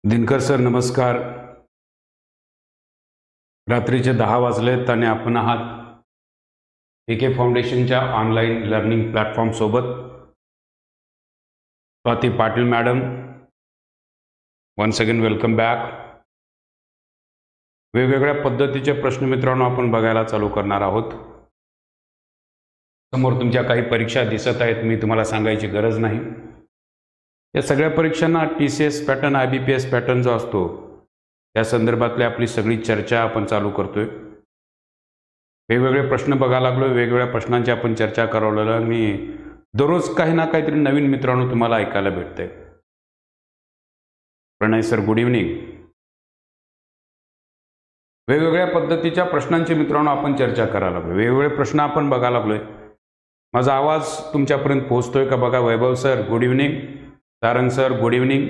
Dinkar sir नमस्कार. रात्रीचे 10 वाजलेत आणि आपण आहात एके फाउंडेशनच्या ऑनलाईन लर्निंग प्लॅटफॉर्म सोबत. Swati Patil madam, once again welcome back. वेगवेगळ्या पद्धतीचे प्रश्न मित्रांनो आपण बघायला चालू करणार आहोत. समोर तुमच्या काही परीक्षा दिसत आहेत, मी तुम्हाला सांगायची गरज नाही. या सगळ्या परीक्षांना TCS पॅटर्न, IBPS पॅटर्न जो असतो त्या संदर्भातली आपली सगळी चर्चा आपण चालू करतोय. वेगवेगळे प्रश्न बघायला लागलो, वेगवेगळ्या प्रश्नांची आपण चर्चा करावलेलं आणि दररोज काही ना काहीतरी नवीन मित्रांनो तुम्हाला ऐकायला भेटतंय. प्रणय सर गुड इव्हनिंग. वेगवेगळ्या पद्धतीच्या प्रश्नांची मित्रांनो आपण चर्चा करायला लागलो, वेगवेगळे प्रश्न आपण बघायला लागलोय. माझा आवाज तुमच्यापर्यंत पोहोचतोय का बघा. Vaibhav sir good evening, Sarang sir good evening.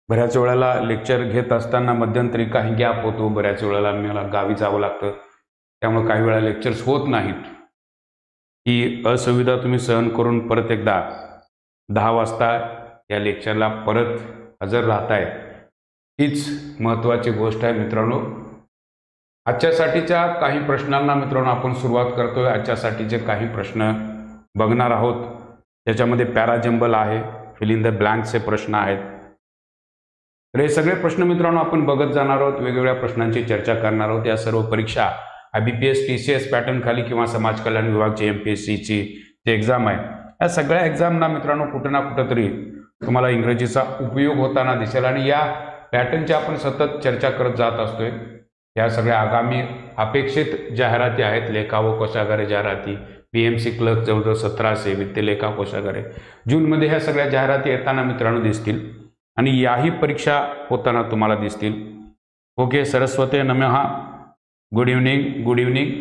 बऱ्याच वेळेला लेक्चर घेत असताना मध्यंतरी काही गॅप होतो, बऱ्याच वेळेला मला गावी जावं लागतं, त्यामुळे काही वेळा लेक्चर्स होत नाहीत. ही असुविधा तुम्ही सहन करून परत एकदा 10 वाजता या लेक्चरला परत हजर राहताय, हीच महत्त्वाची गोष्ट आहे मित्रांनो. आजच्यासाठीच्या काही प्रश्नांना मित्रांनो आपण सुरुवात करतोय. आजच्यासाठीचे काही प्रश्न बघणार आहोत. त्याच्यामध्ये पॅराजंबल आहे, फिल इन द ब्लँकचे प्रश्न आहेत. तर हे सगळे प्रश्न मित्रांनो आपण बघत जाणार आहोत, वेगवेगळ्या प्रश्नांची चर्चा करणार आहोत. या सर्व परीक्षा IBPS TCS पॅटर्न खाली किंवा समाज कल्याण विभागची MPSCची जे एक्झाम आहे, या सगळ्या एक्झामना मित्रांनो कुठं ना कुठं तरी तुम्हाला इंग्रजीचा उपयोग होताना दिसेल आणि या पॅटर्नची आपण सतत चर्चा करत जात असतोय. या सगळ्या आगामी अपेक्षित जाहिराती आहेत, लेखा व कोशागारे जाहिराती, PMC क्लर्क जवळजवळ 1700, वित्त लेखा कोशागारे. जूनमध्ये ह्या सगळ्या जाहिराती येताना मित्रांनो दिसतील आणि याही परीक्षा होताना तुम्हाला दिसतील. ओके, सरस्वती नमः, गुड इव्हनिंग. Good evening.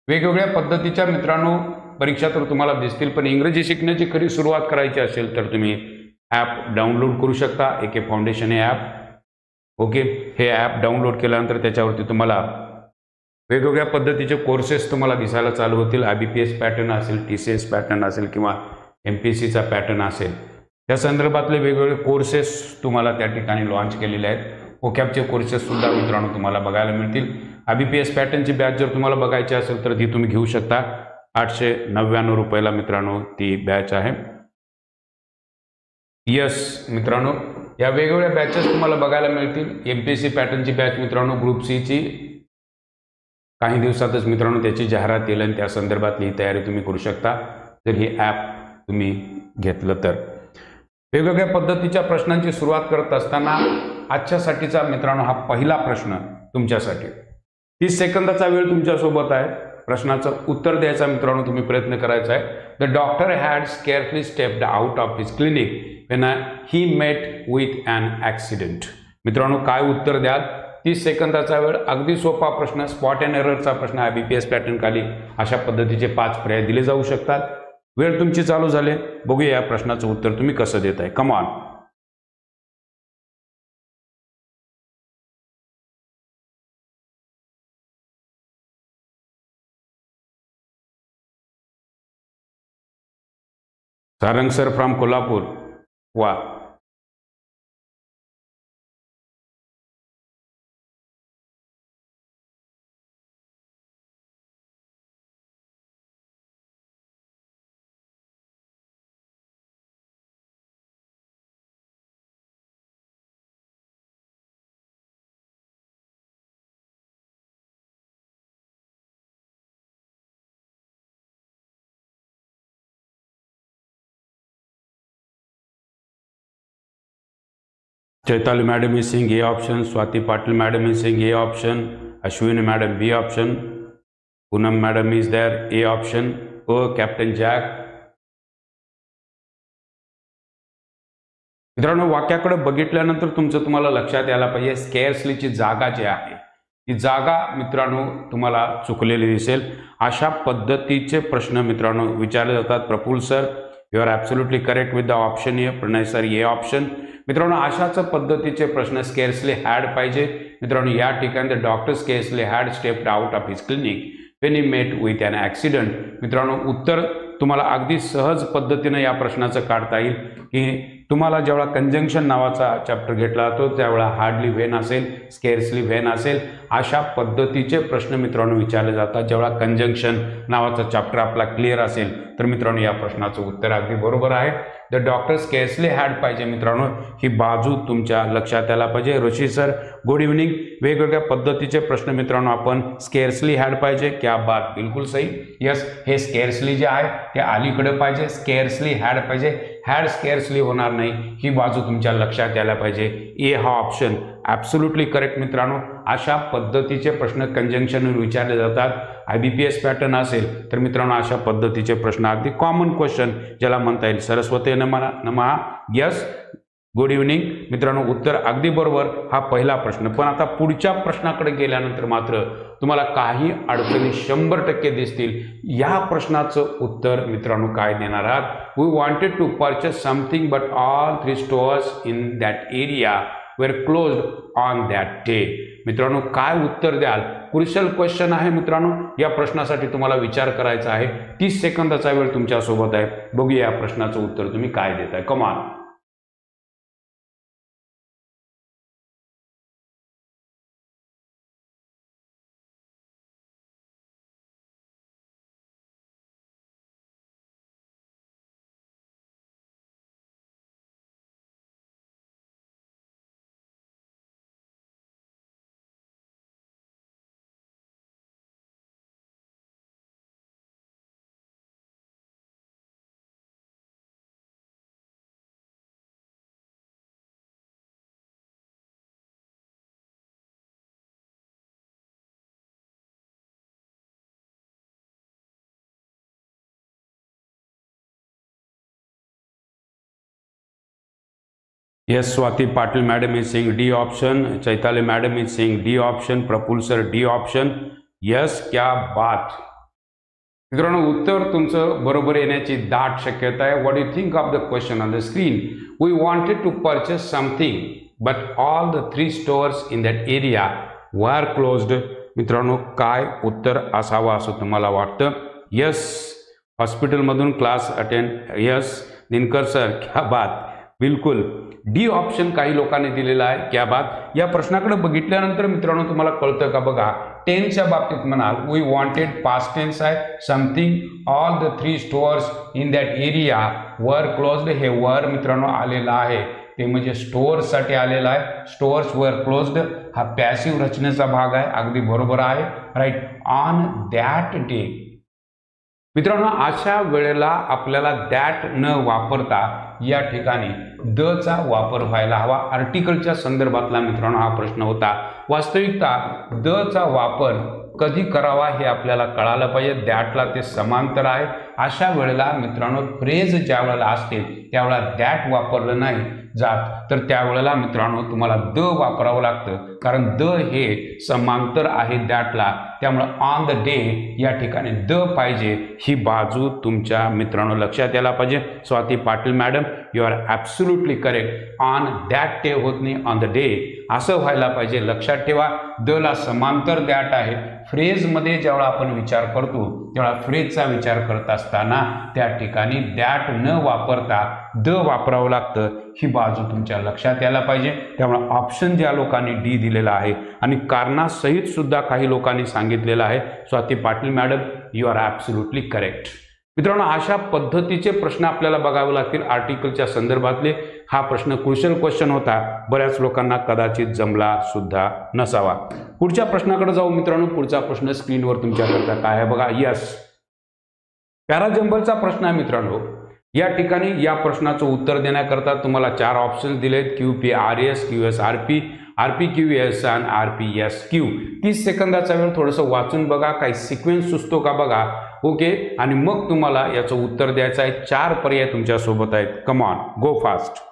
वेगवेगळ्या पद्धतीच्या मित्रांनो परीक्षा तर तुम्हाला दिसतील, पण इंग्रजी शिकण्याची खरी सुरुवात करायची असेल तर तुम्ही ॲप डाउनलोड करू शकता. एके फाउंडेशन हे ॲप. ओके, हे ॲप डाउनलोड केल्यानंतर त्याच्यावरती तुम्हाला वेगवेगळ्या पद्धतीचे कोर्सेस तुम्हाला दिसायला चालू होतील. IBPS पॅटर्न असेल, TCS पॅटर्न असेल किंवा MPSCचा पॅटर्न असेल, त्या संदर्भातले वेगवेगळे कोर्सेस तुम्हाला त्या ठिकाणी लॉन्च केलेले आहेत. ओकॅपचे कोर्सेस सुद्धा मित्रांनो तुम्हाला बघायला मिळतील. IBPS पॅटर्नची बॅच जर तुम्हाला बघायची असेल तर ती तुम्ही घेऊ शकता. 899 रुपयाला मित्रांनो ती बॅच आहे. यस मित्रांनो, या वेगवेगळ्या बॅचेस तुम्हाला बघायला मिळतील. MPSC पॅटर्नची बॅच मित्रांनो ग्रुप Cची काही दिवसातच मित्रांनो त्याची जाहिरात येईल आणि त्या संदर्भातली तयारी तुम्ही करू शकता जर ही ॲप तुम्ही घेतलं तर. वेगवेगळ्या पद्धतीच्या प्रश्नांची सुरुवात करत असताना आजच्यासाठीचा मित्रांनो हा पहिला प्रश्न तुमच्यासाठी. 30 सेकंदाचा वेळ तुमच्यासोबत आहे. प्रश्नाचं उत्तर द्यायचा मित्रांनो तुम्ही प्रयत्न करायचा आहे. The doctor had scarcely stepped out of his clinic when he met with an accident. मित्रांनो काय उत्तर द्याल? 30 सेकंदाचा वेळ. अगदी सोपा प्रश्न, स्पॉट अँड एररचा प्रश्न. IBPS पॅटर्न खाली अशा पद्धतीचे 5 पर्याय दिले जाऊ शकतात. वेळ तुमची चालू झाले, बघूया या प्रश्नाचं उत्तर तुम्ही कसं देताय. Come on. Sarang sir from Kolhapur. वा. Chaitali madam is saying A option, Swati Patil madam is saying A option, Ashwini madam B option, Poonam madam is there A option, captain Jack. मित्रांनो वाक्याकडे बघितल्यानंतर तुमचं तुम्हाला लक्षात यायला पाहिजे स्केअर्सलीची जागा जी आहे ती जागा मित्रांनो तुम्हाला चुकलेली दिसेल. अशा पद्धतीचे प्रश्न मित्रांनो विचारले जातात. Praful sir you are absolutely correct with the option A. Pranay sir A option. मित्रांनो अशाच पद्धतीचे प्रश्न स्केअर्सली हॅड पाहिजे. मित्रांनो या ठिकाणी the doctor scarcely had stepped out of his clinic when he met with an accident. मित्रांनो उत्तर तुम्हाला अगदी सहज पद्धतीने या प्रश्नाचं काढता येईल की तुम्हाला जेव्हा कंजंक्शन नावाचा चॅप्टर घेतला जातो त्यावेळेला हार्डली व्हेन असेल, स्केर्सली व्हेन असेल, अशा पद्धतीचे प्रश्न मित्रांनो विचारले जातात. जेव्हा कंजंक्शन नावाचा चॅप्टर आपला क्लिअर असेल तर मित्रांनो या प्रश्नाचं उत्तर अगदी बरोबर आहे. द डॉक्टर स्केर्सली हॅड पाहिजे मित्रांनो, ही बाजू तुमच्या लक्षात यायला पाहिजे. ऋषी सर गुड इव्हनिंग. वेगवेगळ्या पद्धतीचे प्रश्न मित्रांनो आपण स्केर्सली हॅड पाहिजे, क्या बात, बिलकुल सही. यस, हे स्केर्सली जे आहे ते अलीकडे पाहिजे, स्केर्सली हॅड पाहिजे, हॅड स्केर्सली होणार नाही, ही बाजू तुमच्या लक्षात यायला पाहिजे. ए हा ऑप्शन ॲब्सोल्युटली करेक्ट मित्रांनो. अशा पद्धतीचे प्रश्न कंजंक्शनवर विचारले जातात. IBPS पॅटर्न असेल तर मित्रांनो अशा पद्धतीचे प्रश्न अगदी कॉमन क्वेश्चन ज्याला म्हणता येईल. सरस्वती नमः. यस, गुड इव्हनिंग मित्रांनो, उत्तर अगदी बरोबर, हा पहिला प्रश्न. पण आता पुढच्या प्रश्नाकडे गेल्यानंतर मात्र तुम्हाला काही अडचणी 100% दिसतील. या प्रश्नाचं उत्तर मित्रांनो काय देणार आहात? We wanted to purchase something but all 3 stores in that area were closed on that day. मित्रांनो काय उत्तर द्याल? क्रुशियल क्वेश्चन आहे मित्रांनो. या प्रश्नासाठी तुम्हाला विचार करायचा आहे. 30 सेकंदाचा वेळ तुमच्यासोबत आहे. बघूया या प्रश्नाचं उत्तर तुम्ही काय देताय. कमान. Yes, Swati Patil madam is saying D option. Chaitali madam is saying D option. Praful sir D option. Yes, क्या बात. मित्रांनो उत्तर तुमचं बरोबर येण्याची दाट शक्यता आहे. What you think of the question on the screen? We wanted to purchase something but all the 3 stores in that area were closed. मित्रांनो काय उत्तर असावं असं तुम्हाला वाटतं? यस, हॉस्पिटलमधून class attend. Yes Dinkar sir, क्या बात, बिलकुल. डी ऑप्शन काही लोकांनी दिलेला आहे, क्या बात. या प्रश्नाकडे बघितल्यानंतर मित्रांनो तुम्हाला कळतं का बघा, टेन्सच्या बाबतीत म्हणाल वी वॉन्टेड पास्ट टेन्स आहे. Something all the 3 stores in that area were closed, हे वर मित्रांनो आलेलं आहे ते म्हणजे स्टोअर्ससाठी आलेला आहे. स्टोअर्स वर क्लोज्ड हा पॅसिव्ह रचनेचा भाग आहे. अगदी बरोबर आहे, राईट. On that day. मित्रांनो अशा वेळेला आपल्याला दॅट न वापरता या ठिकाणी द चा वापर व्हायला हवा. आर्टिकलच्या संदर्भातला मित्रांनो हा प्रश्न होता. वास्तविकता द चा वापर कधी करावा हे आपल्याला कळालं पाहिजे. दॅटला ते समांतर आहे. अशा वेळेला मित्रांनो फ्रेज ज्या वेळेला असते त्यावेळेला दॅट वापरलं नाही जात तर त्यावेळेला मित्रांनो तुम्हाला द वापरावं लागतं, कारण द हे समांतर आहे दॅटला. त्यामुळे ऑन द डे या ठिकाणी द पाहिजे, ही बाजू तुमच्या मित्रांनो लक्षात यायला पाहिजे. Swati Patil madam you are absolutely correct. On that day होत नाही, ऑन द डे असं व्हायला पाहिजे. लक्षात ठेवा द ला समांतर दॅट आहे. फ्रेजमध्ये जेव्हा आपण विचार करतो तेव्हा फ्रेजचा विचार करत असताना त्या ठिकाणी दॅट न वापरता द वापरावं लागतं, ही बाजू तुमच्या लक्षात यायला पाहिजे. त्यामुळे ऑप्शन ज्या लोकांनी डी दिलेला आहे आणि कारणासहित सुद्धा काही लोकांनी सांगितलेलं आहे. Swati Patil madam you are absolutely correct. मित्रांनो अशा पद्धतीचे प्रश्न आपल्याला बघावे लागतील आर्टिकलच्या संदर्भातले. हा प्रश्न क्रुशियल क्वेश्चन होता, बऱ्याच लोकांना कदाचित जमला सुद्धा नसावा. पुढच्या प्रश्नाकडे जाऊ मित्रांनो. पुढचा प्रश्न स्क्रीनवर तुमच्याकरता काय आहे बघा. यस, पॅराजंबलचा प्रश्न आहे मित्रांनो. या ठिकाणी या प्रश्नाचं उत्तर देण्याकरता तुम्हाला 4 ऑप्शन दिलेत, QPRS, QSRP, RPQS आणि RPSQ. 30 सेकंदाचा वेळ थोडंसं वाचून बघा, काही सिक्वेन्स सुचतो का बघा. ओके, आणि मग तुम्हाला याचं उत्तर द्यायचं आहे. 4 पर्याय तुमच्या सोबत आहेत. Come on, go fast.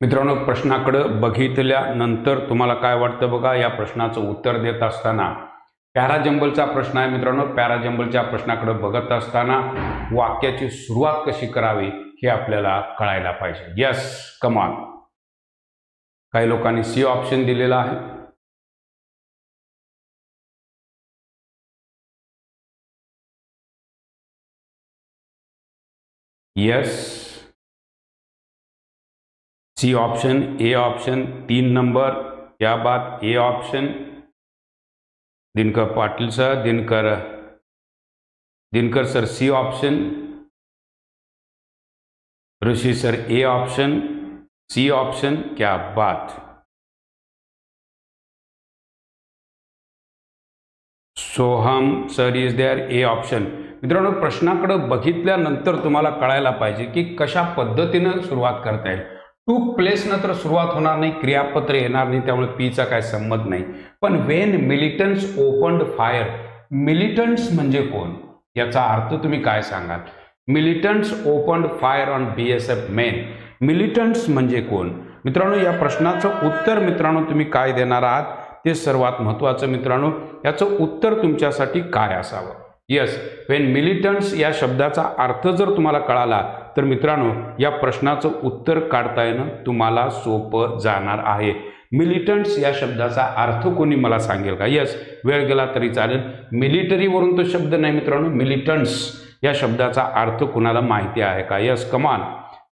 मित्रांनो, प्रश्नाकडे बघितल्यानंतर तुम्हाला काय वाटतं बघा. या प्रश्नाचं उत्तर देत असताना पॅराजंबलचा प्रश्न आहे मित्रांनो. पॅराजंबलच्या प्रश्नाकडे बघत असताना वाक्याची सुरुवात कशी करावी हे आपल्याला कळायला पाहिजे. यस, कमाल. काही लोकांनी सी ऑप्शन दिलेला आहे. Yes, C option, A option 3 number, क्या बात. A option, Dinkar Patil sir, Dinkar sir C option, Rishi sir A option, C option, क्या बात. Soham sir is there, A option. मित्रांनो, प्रश्नाकडे बघितल्यानंतर तुम्हाला कळायला पाहिजे की कशा पद्धतीनं सुरुवात करता येईल. टू प्लेस नंतर सुरुवात होणार नाही, क्रियापत्र येणार नाही, त्यामुळे पीचा काय संबंध नाही. पण when militants opened fire, militants म्हणजे कोण याचा अर्थ तुम्ही काय सांगाल. Militants opened fire on BSF men, militants म्हणजे कोण. मित्रांनो, या प्रश्नाचं उत्तर मित्रांनो तुम्ही काय देणार आहात ते सर्वात महत्त्वाचं. मित्रांनो, याचं उत्तर तुमच्यासाठी काय असावं. यस, वेन मिलिटंट्स या शब्दाचा अर्थ जर तुम्हाला कळाला तर मित्रांनो या प्रश्नाचं उत्तर काढता येणं तुम्हाला सोपं जाणार आहे. मिलिटंट्स या शब्दाचा अर्थ कोणी मला सांगेल का. यस, वेळ गेला तरी चालेल. मिलिटरीवरून तो शब्द नाही मित्रांनो, मिलिटंट्स या शब्दाचा अर्थ कुणाला माहिती आहे का. यस, कमान.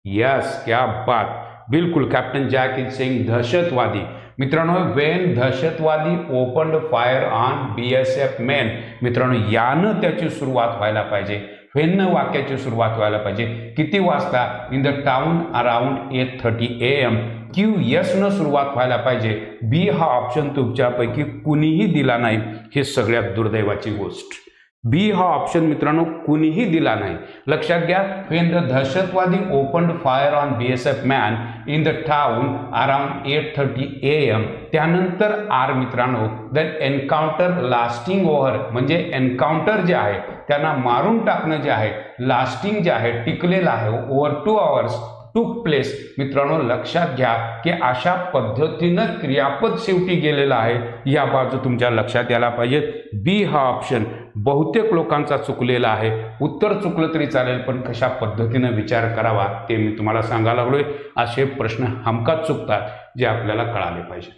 यस, क्या बात. बिलकुल. कॅप्टन जॅक इज सेइंग दहशतवादी. मित्रांनो, वेन दहशतवादी opened fire on BSF main, मित्रांनो यानं त्याची सुरुवात व्हायला पाहिजे. वेन वाक्याची सुरुवात व्हायला पाहिजे. किती वाजता. In the town around 8:30 AM. QS न सुरुवात व्हायला पाहिजे. बी हा ऑप्शन तुमच्यापैकी कुणीही दिला नाही, हे सगळ्यात दुर्दैवाची गोष्ट. बी हा ऑप्शन मित्रांनो कुणीही दिला नाही. लक्षात घ्या. वेन द दहशतवादी opened fire on BSF man in the town around 8:30 AM. त्यानंतर आर मित्रांनो, द एन्काउंटर लास्टिंग ओव्हर, म्हणजे एन्काउंटर जे आहे त्यांना मारून टाकणं जे आहे, लास्टिंग जे आहे टिकलेलं आहे, ओव्हर 2 hours टूक प्लेस. मित्रांनो लक्षात घ्या की अशा पद्धतीनं क्रियापद शेवटी गेलेलं आहे. या बाजू तुमच्या लक्षात यायला पाहिजे. बी हा ऑप्शन बहुतेक लोकांचा चुकलेला आहे. उत्तर चुकलं तरी चालेल, पण कशा पद्धतीनं विचार करावा ते मी तुम्हाला सांगायला लागलोय. असे प्रश्न हमखास चुकतात जे आपल्याला कळाले पाहिजे.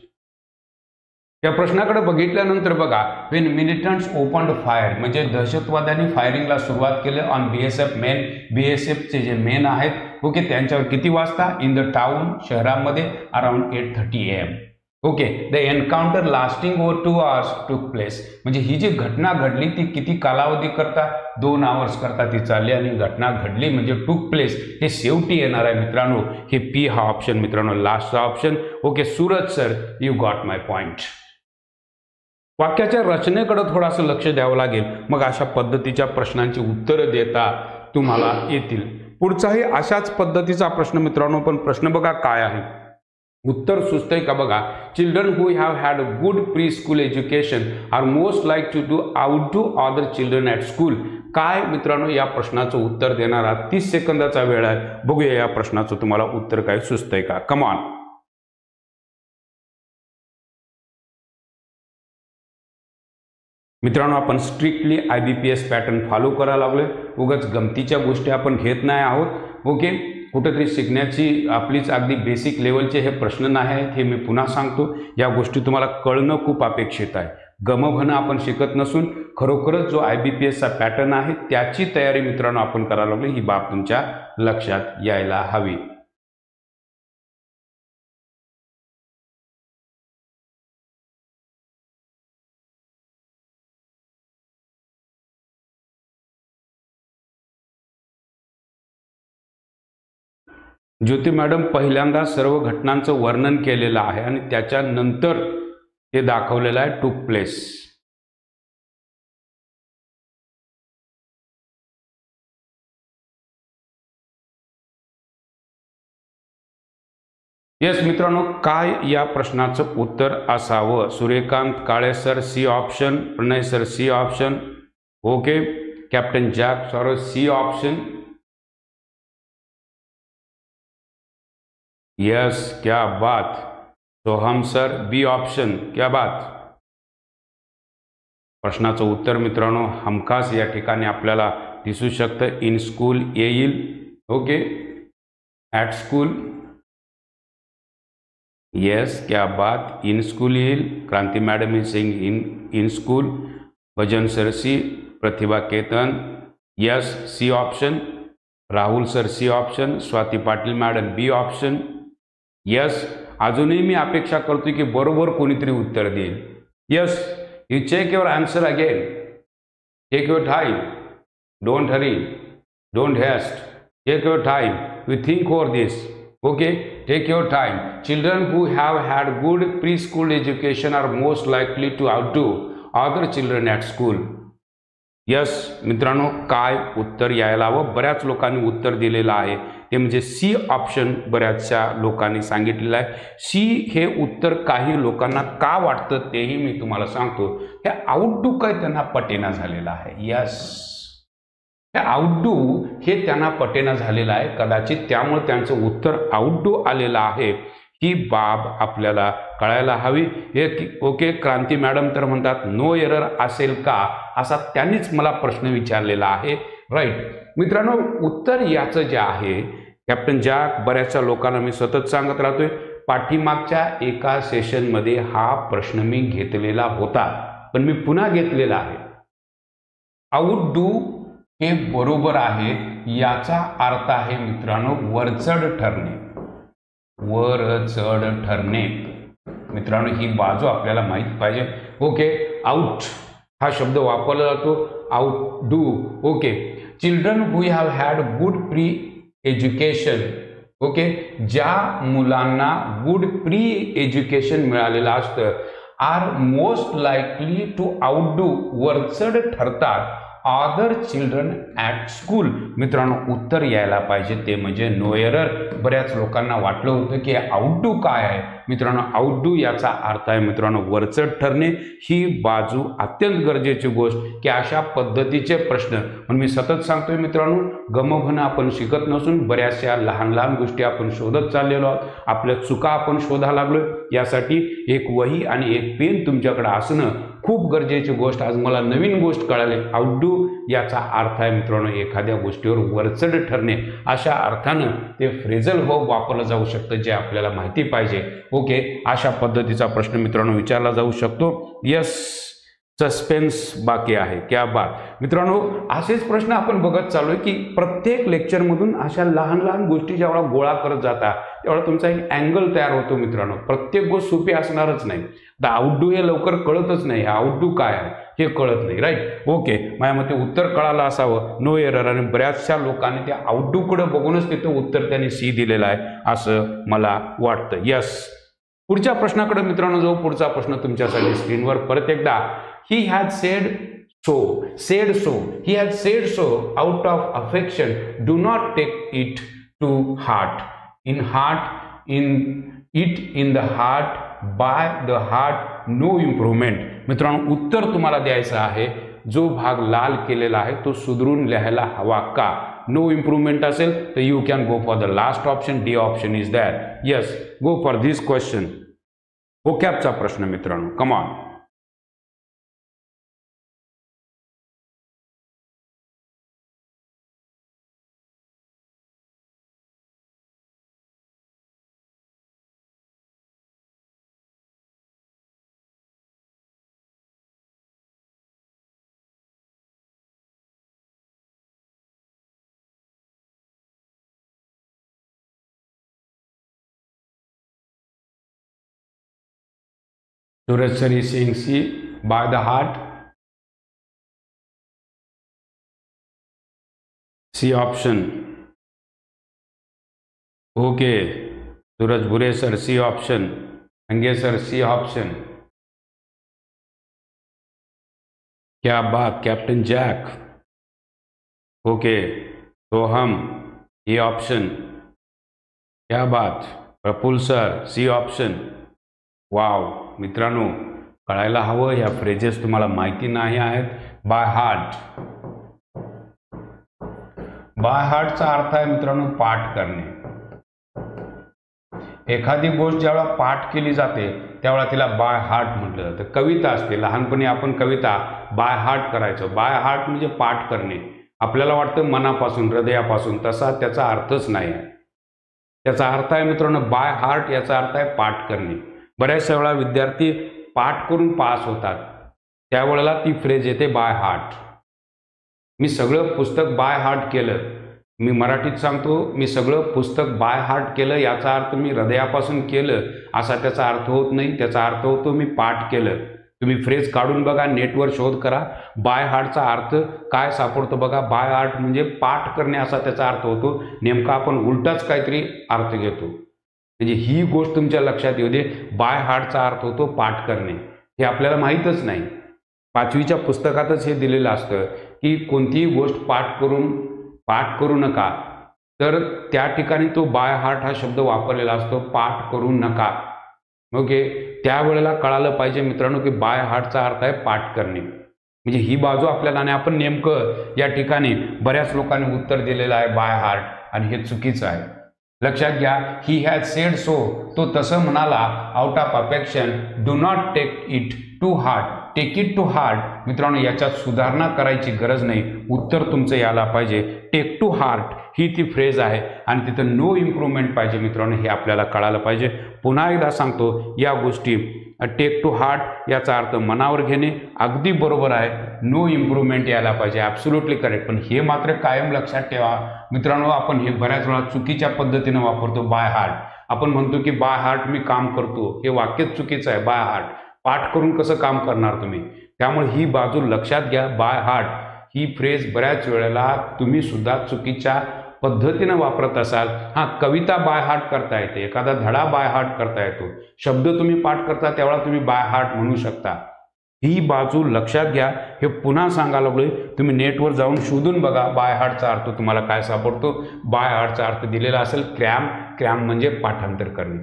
या प्रश्नाकडे बघितल्यानंतर बघा, वेन मिलिटंट्स ओपनड फायर म्हणजे दहशतवाद्यांनी फायरिंगला सुरुवात केली ऑन BSF मेन. BSFचे जे मेन आहेत ओके, त्यांच्यावर किती वाजता. इन द टाउन, शहरामध्ये around 8:30 AM. Okay, the encounter lasting over 2 hours टूक प्लेस, म्हणजे ही जी घटना घडली ती किती कालावधी करता, 2 hours करता ती चालली आणि घटना घडली म्हणजे टूक प्लेस हे शेवटी येणार आहे मित्रांनो. हे पी हा ऑप्शन मित्रांनो लास्टचा option. Okay, Suraj sir you got my point. वाक्याच्या रचनेकडे थोडंसं लक्ष द्यावं लागेल, मग अशा पद्धतीच्या प्रश्नांची उत्तरं देता तुम्हाला येतील. पुढचाही अशाच पद्धतीचा प्रश्न मित्रांनो, पण प्रश्न बघा काय आहे, उत्तर सुचतंय का बघा. Children who have had good pre school education are most like to do out to other children at school. काय मित्रांनो या प्रश्नाचं उत्तर देणार आहात. 30 सेकंदाचा वेळ आहे. बघूया या प्रश्नाचं तुम्हाला उत्तर काय सुचतंय का. कमान. मित्रांनो, आपण स्ट्रिक्टली IBPS पॅटर्न फॉलो करायला लागलोय. उगाच गमतीच्या गोष्टी आपण घेत नाही आहोत. ओके, कुठेतरी शिकण्याची आपलीच अगदी बेसिक लेवलचे हे प्रश्न नाही आहेत, हे मी पुन्हा सांगतो. या गोष्टी तुम्हाला कळणं खूप अपेक्षित आहे. गमभनं आपण शिकत नसून खरोखरच जो IBPSचा पॅटर्न आहे त्याची तयारी मित्रांनो आपण करायला लागलो. ही बाब तुमच्या लक्षात यायला हवी. ज्योती मॅडम पहिल्यांदा सर्व घटनांचं वर्णन केलेलं आहे आणि त्याच्यानंतर हे दाखवलेलं आहे टूक प्लेस. येस मित्रांनो, काय या प्रश्नाचं उत्तर असावं. Suryakant Kale sir C option, Pranay sir C option. Okay, captain Jack sir C option. Yes, क्या बात. Soham sir, B option. क्या बात. प्रश्नाचं उत्तर मित्रांनो हमखास या ठिकाणी आपल्याला दिसू शकतं. इन स्कूल येईल. ओके. At school. येस, क्या बात. इन स्कूल येईल. Kranti madam is saying in school. Bhajan sir C. Pratibha Ketan yes, C option. Rahul sir C option. Swati Patil madam B option. Yes. अजूनही मी अपेक्षा करतो की बरोबर कोणीतरी उत्तर देईल. Yes. You check your answer again. Take your time. Don't hurry. Don't haste. Take your time. You think over this. Okay, take your time. Children who have had good preschool education are most likely to outdo other children at school. Yes मित्रांनो, काय उत्तर यायला हवं. बऱ्याच लोकांनी उत्तर दिलेलं आहे ते म्हणजे सी ऑप्शन बऱ्याचशा लोकांनी सांगितलेलं आहे. सी हे उत्तर काही लोकांना का वाटतं तेही मी तुम्हाला सांगतो. हे आउटडू काय त्यांना पटेना झालेलं आहे. यस, हे आउटडू हे त्यांना पटेना झालेलं आहे. कदाचित त्यामुळे त्यांचं उत्तर आउटडू आलेलं आहे. ही बाब आपल्याला कळायला हवी. हे ओके. क्रांती मॅडम तर म्हणतात नो एरर असेल का, असा त्यांनीच मला प्रश्न विचारलेला आहे. राईट मित्रांनो, उत्तर याचं जे आहे कॅप्टन जॅक, बऱ्याचशा लोकांना मी सतत सांगत राहतोय, पाठीमागच्या एका सेशनमध्ये हा प्रश्न मी घेतलेला होता, पण मी पुन्हा घेतलेला आहे. आउटडू हे बरोबर आहे. याचा अर्थ आहे मित्रांनो वरचढ ठरणे. वरचढ ठरणे मित्रांनो, ही बाजू आपल्याला माहित पाहिजे. ओके. आउट हा शब्द वापरला जातो. Outdo. Okay. Children who have had good pre education. Okay. ज्या मुलांना गुड प्री एज्युकेशन मिळालेलं असतं are most likely to outdo, वरचढ ठरतात अदर चिल्ड्रन ॲट स्कूल. मित्रांनो उत्तर यायला पाहिजे ते म्हणजे नो एरर. बऱ्याच लोकांना वाटलं होतं की आउटडू काय आहे. मित्रांनो आउटडू याचा अर्थ आहे मित्रांनो वरचढ ठरणे. ही बाजू अत्यंत गरजेची गोष्ट की अशा पद्धतीचे प्रश्न, पण मी सतत सांगतोय मित्रांनो, गमभन आपण शिकत नसून बऱ्याचशा लहान लहान गोष्टी आपण शोधत चाललेलो आहोत. आपल्या चुका आपण शोधा लागलोय. यासाठी एक वही आणि एक पेन तुमच्याकडे असणं खूप गरजेची गोष्ट. आज मला नवीन गोष्ट कळाली. आउटडू याचा अर्थ आहे मित्रांनो एखाद्या गोष्टीवर वरचढ ठरणे. अशा अर्थानं ते फ्रेझल वर्ब वापरलं जाऊ शकतं, जे आपल्याला माहिती पाहिजे. ओके. अशा पद्धतीचा प्रश्न मित्रांनो विचारला जाऊ शकतो. यस, सस्पेन्स बाकी आहे. क्या बात. मित्रांनो असेच प्रश्न आपण बघत चालू आहे की प्रत्येक लेक्चरमधून अशा लहान लहान गोष्टी जेव्हा गोळा करत जाता तेव्हा तुमचा एक अँगल तयार होतो. मित्रांनो प्रत्येक गोष्ट सोपी असणारच नाही. तर आउटडू हे लवकर कळतच नाही. आउटडू काय आहे हे कळत नाही. राईट. ओके. माझ्या मते उत्तर कळालं असावं. No error. आणि बऱ्याचशा लोकांनी त्या आउटडूकडे बघूनच तिथं उत्तर त्यांनी सी दिलेलं आहे असं मला वाटतं. यस. पुढच्या प्रश्नाकडे मित्रांनो जाऊ. पुढचा प्रश्न तुमच्यासाठी स्क्रीनवर परत एकदा. He has sed so, said so, he had said so out of affection, do not take it to heart. In heart, in it, in the heart, by the heart, no improvement. मित्रांनो उत्तर तुम्हाला द्यायचं आहे. जो भाग लाल केलेला आहे तो सुधरून लिहायला हवा का. नो इम्प्रूव्हमेंट असेल तर you can go for the last option. D option is that. Yes, go for this question. व्होकॅबचा प्रश्न मित्रांनो. Come on. Suraj sir is saying C, by the heart. C option. Okay. Suraj Bure sir C option. Ange sir C option. क्या बात. Captain Jack. Okay. Soham A option. क्या बात. Praful sir C option. Wow. मित्रांनो कळायला हवं या phrases तुम्हाला माहिती नाही आहेत. By heart. बाय हार्टचा अर्थ आहे मित्रांनो पाठ करणे. एखादी गोष्ट ज्यावेळेला पाठ केली जाते त्यावेळेला तिला बाय हार्ट म्हटलं जातं. कविता असते, लहानपणी आपण कविता बाय हार्ट करायचो. बाय हार्ट म्हणजे पाठ करणे. आपल्याला वाटतं मनापासून, हृदयापासून, तसा त्याचा अर्थच नाही आहे. त्याचा अर्थ आहे मित्रांनो बाय हार्ट, याचा अर्थ आहे पाठ करणे. बऱ्याचशा वेळा विद्यार्थी पाठ करून पास होतात, त्यावेळेला ती फ्रेज येते बाय हार्ट. मी सगळं पुस्तक बाय हार्ट केलं, मी मराठीत सांगतो, मी सगळं पुस्तक बाय हार्ट केलं, याचा अर्थ मी हृदयापासून केलं असा त्याचा अर्थ होत नाही. त्याचा अर्थ होतो मी पाठ केलं. तुम्ही फ्रेज काढून बघा, नेटवर शोध करा, बाय हार्टचा अर्थ काय सापडतो बघा. बाय हार्ट म्हणजे पाठ करणे असा त्याचा अर्थ होतो. नेमका आपण उलटाच काहीतरी अर्थ घेतो. म्हणजे ही गोष्ट तुमच्या लक्षात येऊ दे. बाय हार्टचा अर्थ होतो पाठ करणे. हे आपल्याला माहीतच नाही. 5वीच्या पुस्तकातच हे दिलेलं असतं की कोणतीही गोष्ट पाठ करू नका, तर त्या ठिकाणी तो बाय हार्ट हा शब्द वापरलेला असतो. पाठ करू नका. ओके, त्यावेळेला कळालं पाहिजे मित्रांनो की बाय हार्टचा अर्थ आहे पाठ करणे. म्हणजे ही बाजू आपल्याला, आणि आपण नेमकं या ठिकाणी बऱ्याच लोकांनी उत्तर दिलेलं आहे बाय हार्ट, आणि हे चुकीचं आहे. लक्षात घ्या, ही हॅज सेड सो, तो तसं म्हणाला, out of affection, do not take it to heart, take it to heart. मित्रांनो याच्यात सुधारणा करायची गरज नाही. उत्तर तुमचं यायला पाहिजे टेक टू हार्ट ही ती फ्रेज आहे, आणि तिथं नो इम्प्रूव्हमेंट पाहिजे मित्रांनो, हे आपल्याला कळालं पाहिजे. पुन्हा एकदा सांगतो, या गोष्टी टेक टू हार्ट याचा अर्थ मनावर घेणे अगदी बरोबर आहे. नो इम्प्रूव्हमेंट यायला पाहिजे, ॲब्सोल्युटली करेक्ट. पण हे मात्र कायम लक्षात ठेवा मित्रांनो, आपण हे बऱ्याच वेळा चुकीच्या पद्धतीनं वापरतो बाय हार्ट. आपण म्हणतो की बाय हार्ट मी काम करतो, हे वाक्यच चुकीचं आहे. बाय हार्ट पाठ करून कसं काम करणार तुम्ही? त्यामुळे ही बाजू लक्षात घ्या. बाय हार्ट ही फ्रेज बऱ्याच वेळेला तुम्ही सुद्धा चुकीच्या पद्धतीनं वापरत असाल. हां, कविता बाय हार्ट करता येते, एखादा धडा बाय हार्ट करता येतो, शब्द तुम्ही पाठ करता त्यावेळेला तुम्ही बाय हार्ट म्हणू शकता. ही बाजू लक्षात घ्या. हे पुन्हा सांगायला लागलोय, तुम्ही नेटवर जाऊन शोधून बघा बाय हार्टचा अर्थ तुम्हाला काय सापडतो. बाय हार्टचा अर्थ दिलेला असेल क्रॅम म्हणजे पाठांतर करणे.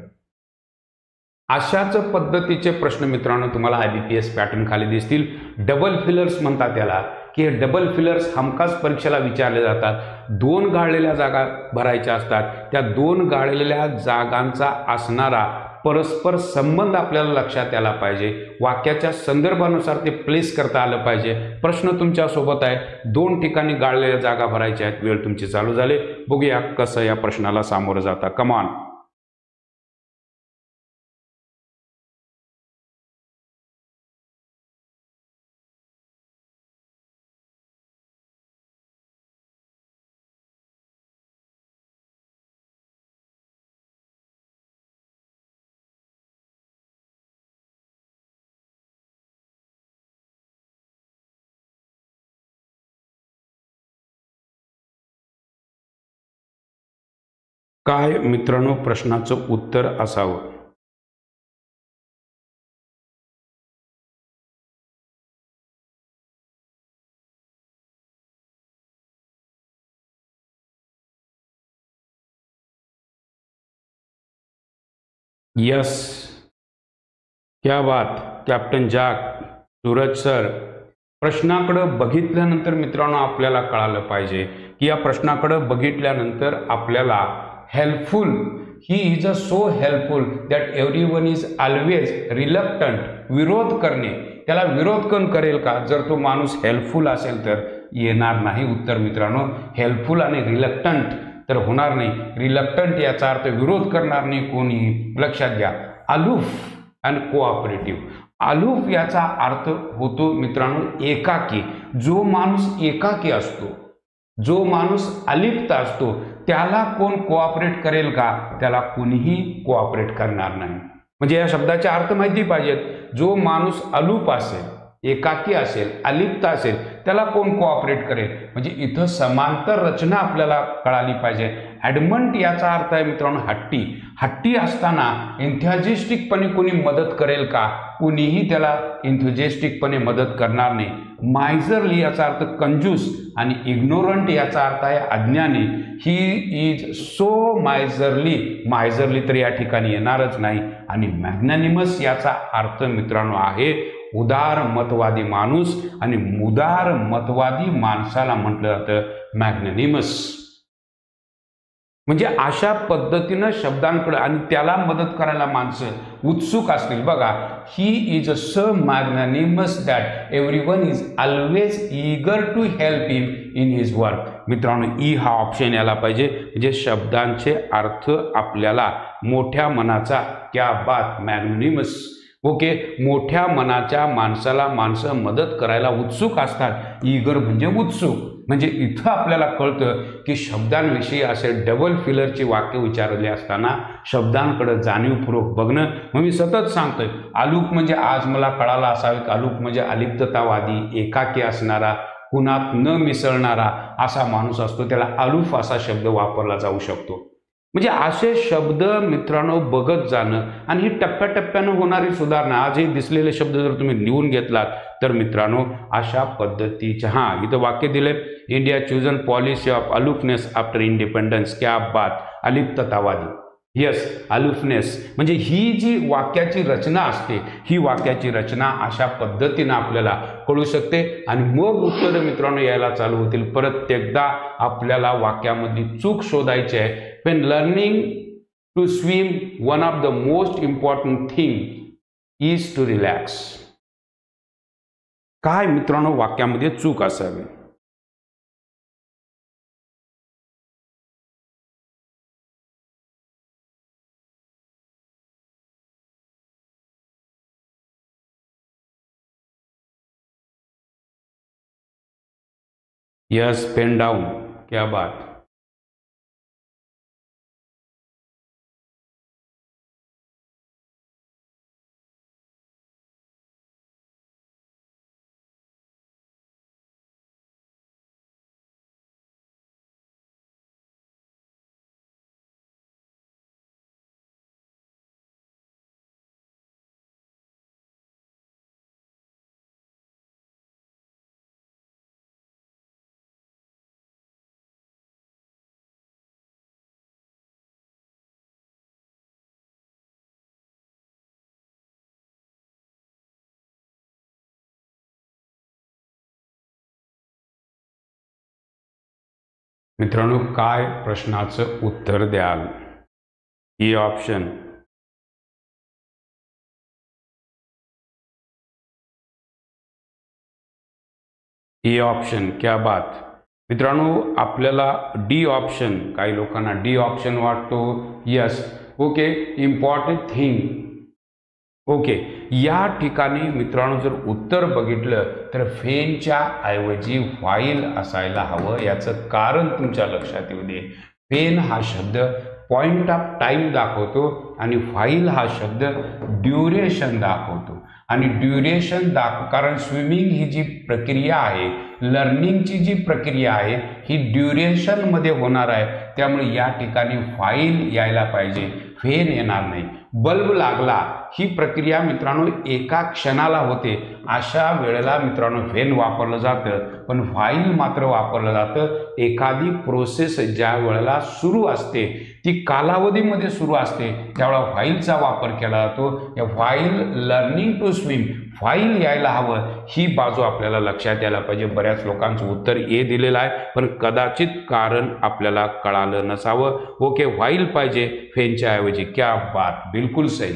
अशाच पद्धतीचे प्रश्न मित्रांनो तुम्हाला IBPS पॅटर्न खाली दिसतील. डबल फिलर्स म्हणतात त्याला, की हे डबल फिलर्स हमखास परीक्षेला विचारले जातात. 2 गाळलेल्या जागा भरायच्या असतात. त्या 2 गाळलेल्या जागांचा असणारा परस्पर संबंध आपल्याला लक्षात यायला पाहिजे. वाक्याच्या संदर्भानुसार ते प्लेस करता आलं पाहिजे. प्रश्न तुमच्यासोबत आहे, 2 ठिकाणी गाळलेल्या जागा भरायच्या आहेत. वेळ तुमची चालू झाली. बघूया कसं या प्रश्नाला सामोरं जाता. कमान. काय मित्रांनो प्रश्नाचं उत्तर असावं? यस, क्या बात कॅप्टन जॅक, सूरज सर. प्रश्नाकडं बघितल्यानंतर मित्रांनो आपल्याला कळालं पाहिजे की या प्रश्नाकडं बघितल्यानंतर आपल्याला helpful, he is a so helpful that everyone is always reluctant. विरोध करणे, त्याला विरोध कोण करेल का? जर तो माणूस हेल्पफुल असेल तर येणार नाही उत्तर मित्रांनो. हेल्पफुल आणि रिलक्टंट तर होणार नाही. रिलक्टंट याचा अर्थ विरोध करणार नाही कोणी. लक्षात घ्या. अलूफ आणि कोऑपरेटिव्ह. अलूफ याचा अर्थ होतो मित्रांनो एकाकी. जो माणूस एकाकी असतो, जो माणूस अलिप्त असतो, त्याला कोण कोऑपरेट करेल का? त्याला कोणीही कोऑपरेट करणार नाही. म्हणजे या शब्दाचे अर्थ माहिती पाहिजेत. जो माणूस अलूप असेल, एकाकी असेल, अलिप्त असेल, त्याला कोण कोऑपरेट करेल? म्हणजे इथं समांतर रचना आपल्याला कळाली पाहिजे. ॲडमंट याचा अर्थ आहे मित्रांनो हट्टी. हट्टी असताना एन्थुजिस्टिकपणे कोणी मदत करेल का? कोणीही त्याला एन्थुजिस्टिकपणे मदत करणार नाही. मायझरली याचा अर्थ कंजूस, आणि इग्नोरंट याचा अर्थ आहे अज्ञानी. ही इज सो मायझरली. मायझरली तर या ठिकाणी येणारच नाही. आणि मॅग्नॅनिमस याचा अर्थ मित्रांनो आहे उदार मतवादी माणूस, आणि उदार मतवादी माणसाला म्हटलं जातं मॅग्नॅनिमस. म्हणजे अशा पद्धतीनं शब्दांकडे आणि त्याला मदत करायला माणसं उत्सुक असतील बघा. He is so magnanimous that everyone is always eager to help him in his work. मित्रांनो, ई हा ऑप्शन यायला पाहिजे. म्हणजे शब्दांचे अर्थ आपल्याला मोठ्या मनाचा, क्या बात, मॅग्नॅनिमस. ओके, मोठ्या मनाच्या माणसाला माणसं मदत करायला उत्सुक असतात. ईगर म्हणजे उत्सुक. म्हणजे इथं आपल्याला कळतं की शब्दांविषयी असे डबल फिलरची वाक्य विचारले असताना शब्दांकडे जाणीवपूर्वक बघणं. मग मी सतत सांगतोय, आलूक म्हणजे आज मला कळालं असावे. आलूक म्हणजे अलिप्ततावादी, एकाकी असणारा, कुणात न मिसळणारा असा माणूस असतो, त्याला आलूफ असा शब्द वापरला जाऊ शकतो. म्हणजे असे शब्द मित्रांनो बघत जाणं आणि ही टप्प्याटप्प्यानं होणारी सुधारणा. आज हे दिसलेले शब्द जर तुम्ही लिहून घेतलात तर मित्रांनो अशा पद्धतीच्या इथं वाक्य दिले, India chosen policy of aloofness after independence. क्या बात, अलिप्ततावादी. यस, अलुफनेस. म्हणजे ही जी वाक्याची रचना असते, ही वाक्याची रचना अशा पद्धतीनं आपल्याला कळू शकते आणि मग उत्तर मित्रांनो यायला चालू होतील. परत एकदा आपल्याला वाक्यामधली चूक शोधायची आहे. When learning to swim, one of the most important thing is to relax. काय मित्रांनो वाक्यामध्ये चूक असावी? Yes, pen down. क्या बात. मित्रांनो, काय प्रश्नाचं उत्तर द्याल? E option. E option. क्या बात. मित्रांनो, आपल्याला डी ऑप्शन, काही लोकांना डी ऑप्शन वाटतो. Yes, okay, important thing. Okay, या ठिकाणी मित्रांनो जर उत्तर बघितलं तर फेनच्या ऐवजी व्हाईल असायला हवं. याचं कारण तुमच्या लक्षात येऊ दे. फेन हा शब्द पॉइंट ऑफ टाइम दाखवतो आणि व्हाईल हा शब्द ड्युरेशन दाखवतो. आणि ड्युरेशन कारण स्विमिंग ही जी प्रक्रिया आहे, लर्निंगची जी प्रक्रिया आहे, ही ड्युरेशनमध्ये होणार आहे. त्यामुळे या ठिकाणी व्हाईल यायला पाहिजे, फेन येणार नाही. बल्ब लागला ही प्रक्रिया मित्रांनो एका क्षणाला होते. अशा वेळेला मित्रांनो व्हेन वापरलं जातं, पण व्हाईल मात्र वापरलं जातं एखादी प्रोसेस ज्या वेळेला सुरू असते, ती कालावधीमध्ये सुरू असते, त्यावेळेला व्हाईलचा वापर केला जातो. या while learning to swim, while यायला हवं, ही बाजू आपल्याला लक्षात यायला पाहिजे. बऱ्याच लोकांचं उत्तर ए दिलेलं आहे, पण कदाचित कारण आपल्याला कळालं नसावं. ओके, व्हाईल पाहिजे फेनच्या ऐवजी. क्या बात, बिलकुल सही.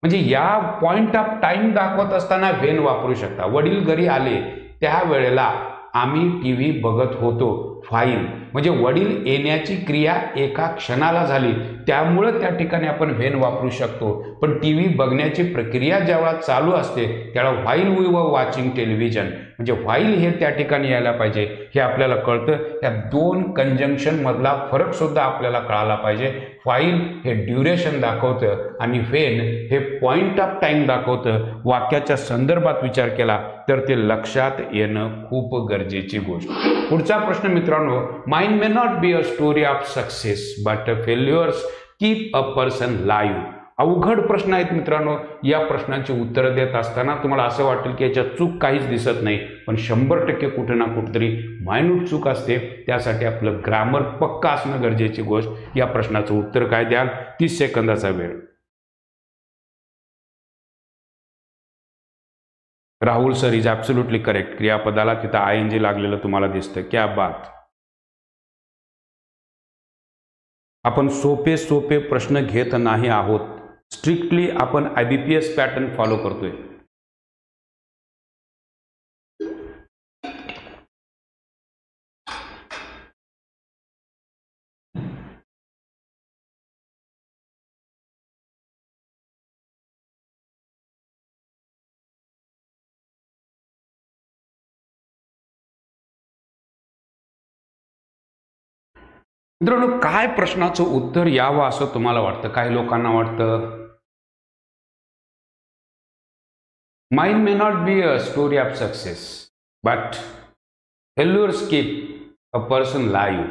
म्हणजे या पॉइंट ऑफ टाइम दाखवत असताना व्हेन वापरू शकता. वडील घरी आले त्यावेळेला आम्ही टीव्ही बघत होतो, व्हाईल म्हणजे वडील येण्याची क्रिया एका क्षणाला झाली, त्यामुळं त्या ठिकाणी आपण व्हेन वापरू शकतो. पण टीव्ही बघण्याची प्रक्रिया जेव्हा चालू असते त्यावेळेला while we were watching television, म्हणजे व्हाईल हे त्या ठिकाणी यायला पाहिजे, हे आपल्याला कळतं. या दोन कंजंक्शन मधला फरक सुद्धा आपल्याला कळाला पाहिजे. व्हाईल हे ड्युरेशन दाखवतं आणि व्हेन हे पॉइंट ऑफ टाइम दाखवतं. वाक्याच्या संदर्भात विचार केला तर ते लक्षात येणं खूप गरजेची गोष्ट. पुढचा प्रश्न मित्रांनो, mind may not be a story of success but failures keep a person live. अवघड प्रश्न आहेत मित्रांनो. या प्रश्नांची उत्तरं देत असताना तुम्हाला असं वाटेल की याच्यात चूक काहीच दिसत नाही, पण 100% कुठे ना कुठेतरी मायन्यूट चूक असते. त्यासाठी आपलं ग्रामर पक्का असणं गरजेची गोष्ट. या प्रश्नाचं उत्तर काय द्याल? 30 सेकंदाचा वेळ. Rahul sir is absolutely correct. क्रियापदाला तिथं ING लागलेलं तुम्हाला दिसतं. क्या बात. आपण सोपे सोपे प्रश्न घेत नाही आहोत, स्ट्रिक्टली आपण IBPS पॅटर्न फॉलो करतोय. मित्रांनो, काय प्रश्नाचं उत्तर यावं असं तुम्हाला वाटतं? काही लोकांना वाटतं mind may not be a story of success but failures keep a person live.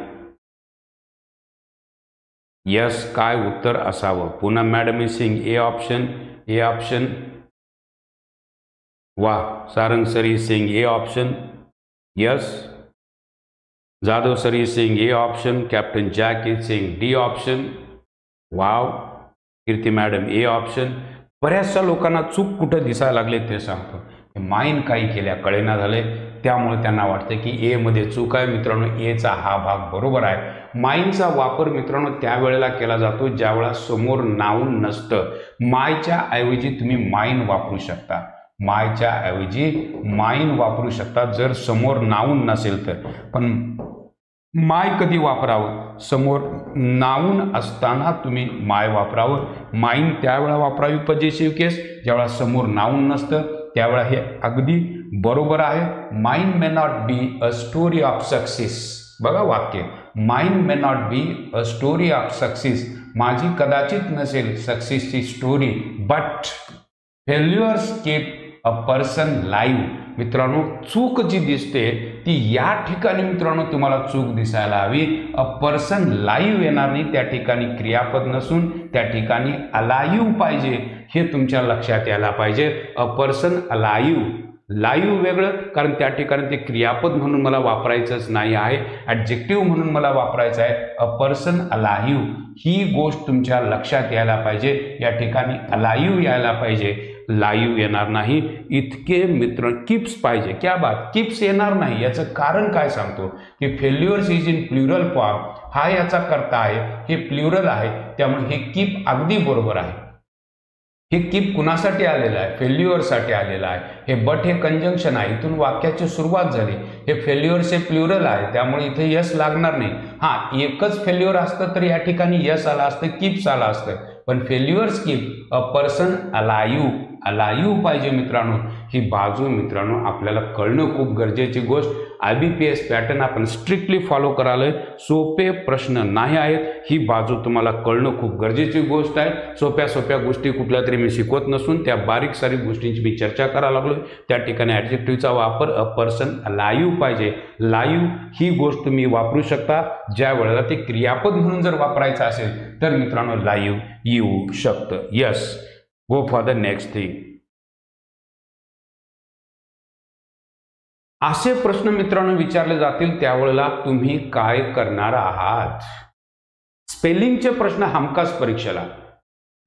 Yes, काय उत्तर असावं? Poonam madam is saying A option, A option. वाह, Sarang sir is saying A option. Yes, Jadhav sir is saying A option. Captain Jack is saying D option. Wow. Kirti madam A option. बऱ्याचशा लोकांना चूक कुठं दिसायला लागले ते सांगतो. माइंड काही केल्या कळेना झाले, त्यामुळे त्यांना वाटतं की ए मध्ये चूक आहे. मित्रांनो, एचा हा भाग बरोबर आहे. माइंडचा वापर मित्रांनो त्यावेळेला केला जातो ज्यावेळेला समोर नाऊन नसतं. मायच्या ऐवजी तुम्ही माइंड वापरू शकता. मायच्या ऐवजी माइंड वापरू शकता जर समोर नाऊन नसेल तर. पण माय कधी वापरावं? समोर नाऊन असताना तुम्ही माय वापरावं. माइंड त्यावेळा वापरावी पजेसिव केस ज्यावेळा समोर नाऊन नसतं, त्यावेळा हे अगदी बरोबर आहे. Mind may not be a story of success. बघा वाक्य, mind may not be a story of success. माझी कदाचित नसेल सक्सेसची story, but failures keep a person live. मित्रांनो, चूक जी दिसते ती या ठिकाणी मित्रांनो तुम्हाला चूक दिसायला हवी. अ पर्सन लाईव्ह येणार नाही, त्या ठिकाणी क्रियापद नसून त्या ठिकाणी अलाईव्ह पाहिजे. हे तुमच्या लक्षात यायला पाहिजे. A person alive. लाईव्ह वेगळं, कारण त्या ठिकाणी ते क्रियापद म्हणून मला वापरायचंच नाही आहे, ॲडजेक्टिव्ह म्हणून मला वापरायचं आहे. अ पर्सन अलाईव्ह ही गोष्ट तुमच्या लक्षात यायला पाहिजे. या ठिकाणी अलाईव्ह यायला पाहिजे, लाईव्ह येणार नाही. इतके मित्र किप्स पाहिजे. क्या बात, किप्स येणार नाही. याचं कारण काय सांगतो की failures is in plural form. हा याचा कर्ता आहे, हे प्लुरल आहे, त्यामुळे हे कीप अगदी बरोबर आहे. हे कीप कुणासाठी आलेलं आहे? फेल्युअरसाठी आलेलं आहे. हे बट हे कंजंक्शन आहे, इथून वाक्याची सुरुवात झाली. हे फेल्युअर्स हे प्लुरल आहे, त्यामुळे इथे यस लागणार नाही. हां, एकच फेल्युअर असतं तर या ठिकाणी यस आला असतं, कीप्स आला असतं. पण failures keep a person alive. Alive पाहिजे मित्रांनो. ही बाजू मित्रांनो आपल्याला कळणं खूप गरजेची गोष्ट. IBPS पॅटर्न आपण स्ट्रिक्टली फॉलो करायला, सोपे प्रश्न नाही आहेत. ही बाजू तुम्हाला कळणं खूप गरजेची गोष्ट आहे. सोप्या सोप्या गोष्टी कुठल्या तरी मी शिकवत नसून त्या बारीक सारीक गोष्टींची मी चर्चा करायला लागलो. त्या ठिकाणी ॲडजेक्टिव्हचा वापर अ पर्सन लाईव्ह पाहिजे. लाईव्ह ही गोष्ट तुम्ही वापरू शकता. ज्या वेळेला ते क्रियापद म्हणून जर वापरायचं असेल तर मित्रांनो लाईव्ह येऊ शकतं. Yes, go for the next thing. असे प्रश्न मित्रांनो विचारले जातील त्यावेळेला तुम्ही काय करणार आहात? स्पेलिंगचे प्रश्न हमखास परीक्षेला.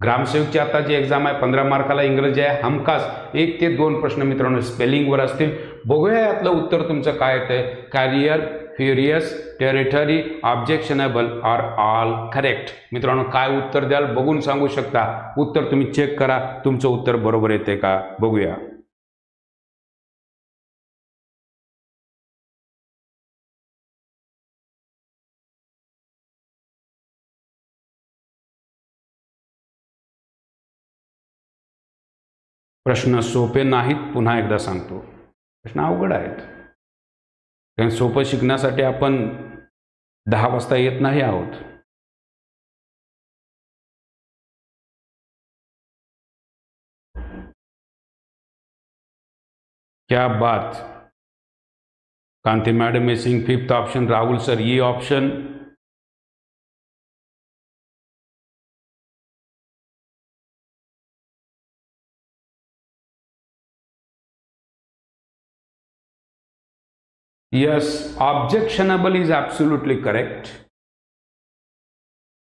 ग्रामसेवकची आता जी एक्झाम आहे 15 मार्काला इंग्रजी आहे, हमखास 1 ते 2 प्रश्न मित्रांनो स्पेलिंगवर असतील. बघूया यातलं उत्तर तुमचं काय येतंय. Career, furious, territory, objectionable or all correct. मित्रांनो काय उत्तर द्याल बघून सांगू शकता. उत्तर तुम्ही चेक करा, तुमचं उत्तर बरोबर येते का बघूया. प्रश्न सोपे नाहीत, पुन्हा एकदा सांगतो. प्रश्न अवघड आहेत, कारण सोपं शिकण्यासाठी आपण 10 वाजता येत नाही आहोत. क्या बात. Kanti madam missing 5th option. Rahul sir E option. Yes, objectionable is absolutely correct.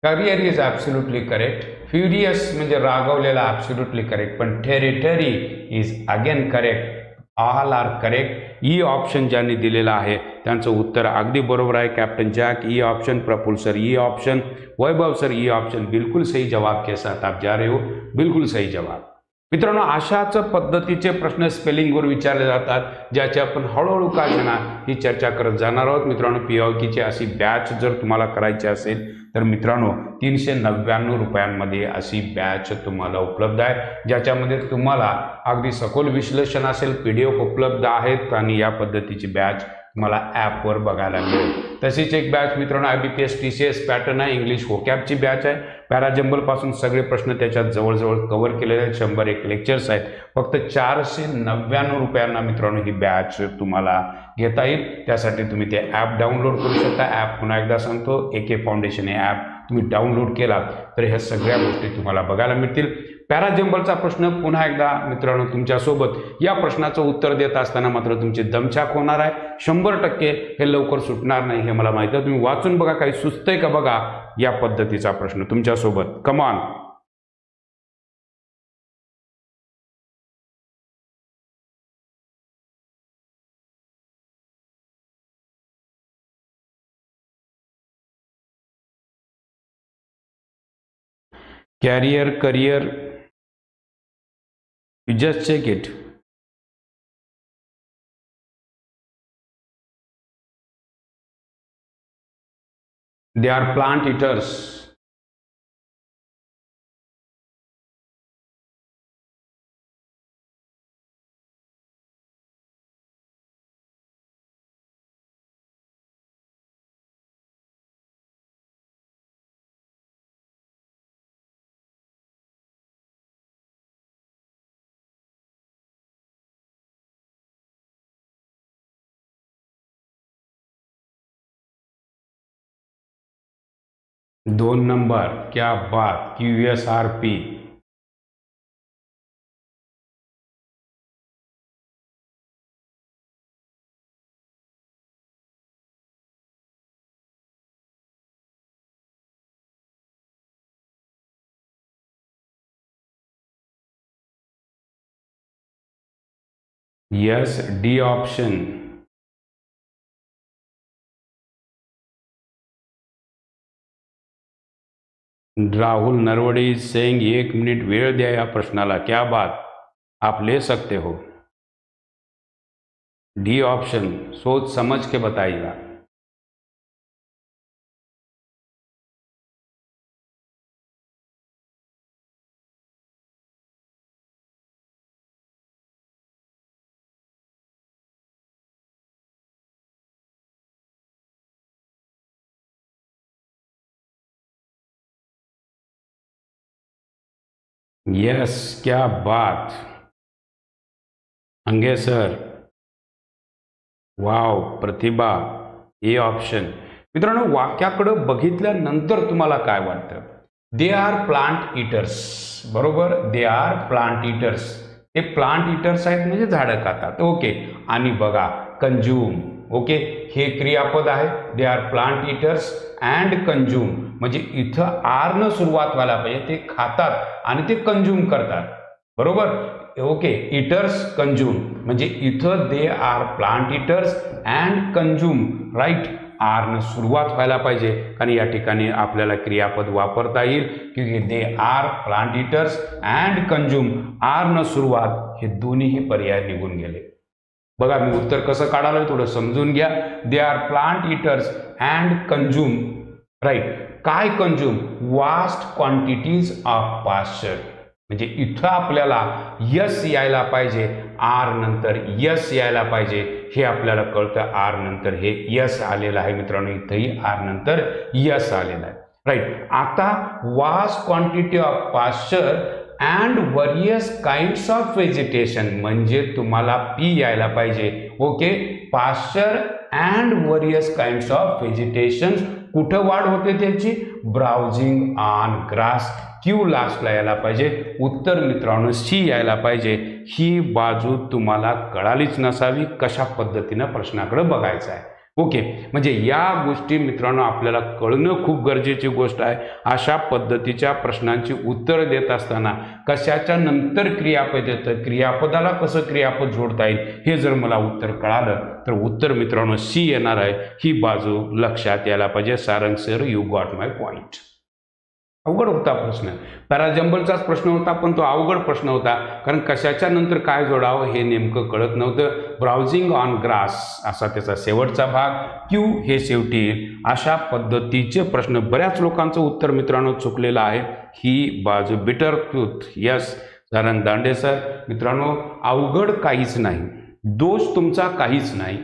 Career is absolutely correct. Furious म्हणजे रागवलेला absolutely correct. पण territory is again correct. All are correct. E option ज्यांनी दिलेलं आहे त्यांचं उत्तर अगदी बरोबर आहे। Captain Jack E option, Praful sir E option, Vaibhav sir E option, बिल्कुल सही जवाब के साथ आप जा रहे हो, बिल्कुल सही जवाब। मित्रांनो, अशाच पद्धतीचे प्रश्न स्पेलिंगवर विचारले जातात ज्याची आपण हळूहळू का जणा ही चर्चा करत जाणार आहोत। मित्रांनो, POQची अशी बॅच जर तुम्हाला करायची असेल तर मित्रांनो 399 रुपयांमध्ये अशी बॅच तुम्हाला उपलब्ध आहे, ज्याच्यामध्ये तुम्हाला अगदी सखोल विश्लेषण असेल, PDF उपलब्ध आहेत आणि या पद्धतीची बॅच तुम्हाला ॲपवर बघायला मिळेल। तशीच एक बॅच मित्रांनो IBPS TCS पॅटर्न आहे, इंग्लिश व्होकॅबची बॅच आहे। पॅराजंबल पासून सगळे प्रश्न त्याच्यात जवळजवळ कव्हर केलेले आहेत, 101 लेक्चर्स आहेत। फक्त 499 रुपयांना मित्रांनो ही बॅच तुम्हाला घेता येईल। त्यासाठी तुम्ही ते ॲप डाउनलोड करू शकता। ॲप पुन्हा एकदा सांगतो, AK फाउंडेशन हे ॲप तुम्ही डाउनलोड केला तर ह्या सगळ्या गोष्टी तुम्हाला बघायला मिळतील। पॅराजंबलचा प्रश्न पुन्हा एकदा मित्रांनो तुमच्यासोबत, या प्रश्नाचं उत्तर देत असताना मात्र तुमची दमछाक होणार आहे, 100% हे लवकर सुटणार नाही हे मला माहिती आहे। तुम्ही वाचून बघा, काही सुचतंय का बघा या पद्धतीचा प्रश्न तुमच्यासोबत। Come on. Career, career, you just check it. They are plant eaters. दो नंबर, क्या बात, QSRP। Yes, D option. Rahul Narwade is saying 1 minute वेळ द्या या प्रश्नाला। क्या बात, आप ले सकते हो। डी ऑप्शन, सोच समझ के बताइएगा। यस, क्या बात, अंगे सर, वाव, प्रतिभा, ए ऑप्शन। मित्रांनो, वाक्याकडे बघितल्यानंतर तुम्हाला काय वाटतं? दे आर प्लांट ईटर्स, बरोबर, दे आर प्लांट ईटर्स, ते प्लांट ईटर्स आहेत म्हणजे झाडं खातात, ओके। आणि बघा कंज्यूम, ओके, हे क्रियापद आहे, दे are plant eaters and consume, म्हणजे इथं आर न सुरुवात व्हायला पाहिजे, ते खातात आणि ते कंज्यूम करतात, बरोबर, ओके। ईटर्स, कंज्यूम, म्हणजे इथं they are plant eaters and consume, right, आर न सुरुवात व्हायला पाहिजे, कारण या ठिकाणी आपल्याला क्रियापद वापरता येईल, क्योंकि they are plant eaters and consume, आर न सुरुवात, हे दोन्हीही पर्याय निघून गेले। बघा मी उत्तर कसं काढालोय थोडं समजून घ्या। They are plant eaters and consume, right, काय consume? Vast quantities of pasture, म्हणजे इथं आपल्याला यस यायला पाहिजे, आर नंतर यस यायला पाहिजे, हे आपल्याला कळतं। आर नंतर हे यस आलेलं आहे मित्रांनो, इथंही आर नंतर यस आलेलं आहे, राईट। आता vast quantity of pasture and various kinds of vegetation, म्हणजे तुम्हाला पी यायला पाहिजे, okay. Pasture and various kinds of vegetation, कुठं वाढ होते त्याची? ब्राउजिंग ऑन ग्रास, क्यू लास्टला यायला पाहिजे। उत्तर मित्रांनो सी यायला पाहिजे। ही बाजू तुम्हाला कळालीच नसावी कशा पद्धतीनं प्रश्नाकडे बघायचं आहे, ओके, म्हणजे या गोष्टी मित्रांनो आपल्याला कळणं खूप गरजेची गोष्ट आहे. अशा पद्धतीच्या प्रश्नांची उत्तर देत असताना कशाच्या नंतर क्रियापद येतं, क्रियापदाला कसं क्रियापद जोडता येईल हे जर मला उत्तर कळालं तर उत्तर मित्रांनो सी येणार आहे. ही बाजू लक्षात यायला पाहिजे. Sarang sir, you got my point. अवघड होता प्रश्न, पॅराजंबलचाच प्रश्न होता, पण तो अवघड प्रश्न होता, कारण कशाच्या नंतर काय जोडावं हे नेमकं कळत नव्हतं. ब्राउझिंग ऑन ग्रास असा त्याचा शेवटचा भाग, क्यू हे शेवटी. अशा पद्धतीचे प्रश्न बऱ्याच लोकांचं उत्तर मित्रांनो चुकलेलं आहे. ही बाजू बिटर ट्रूथ. यस सारंग दांडे सर. मित्रांनो अवघड काहीच नाही, दोष तुमचा काहीच नाही,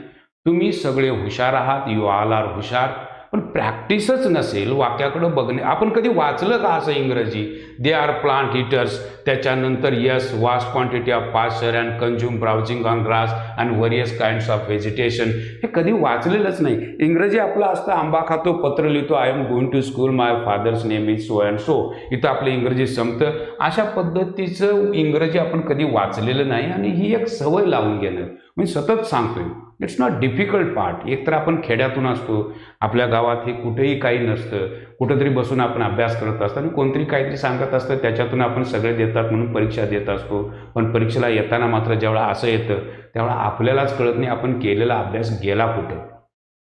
तुम्ही सगळे हुशार आहात, यू ऑल आर हुशार, पण प्रॅक्टिसच नसेल. वाक्याकडे बघणे, आपण कधी वाचलं का असं इंग्रजी, दे आर प्लांट इटर्स, त्याच्यानंतर yes vast quantity of pasture and consume browsing on grass and various kinds of vegetation, हे कधी वाचलेलंच नाही. इंग्रजी आपलं असतं आंबा खातो पत्र लिहितो, I am going to school, my father's name is so and so, इथं आपलं इंग्रजी संपतं. अशा पद्धतीचं इंग्रजी आपण कधी वाचलेलं नाही आणि ही एक सवय लावून घेणं. मी सतत सांगतोय, इट्स नॉट डिफिकल्ट पार्ट. एकतर आपण खेड्यातून असतो, आपल्या गावात हे कुठेही काही नसतं, कुठंतरी बसून आपण अभ्यास करत असतो आणि कोणतरी काहीतरी सांगत असतं, त्याच्यातून आपण सगळे देतात म्हणून परीक्षा देत असतो. पण परीक्षेला येताना मात्र जेव्हा असं येतं तेव्हा आपल्यालाच कळत नाही आपण केलेला अभ्यास गेला कुठं.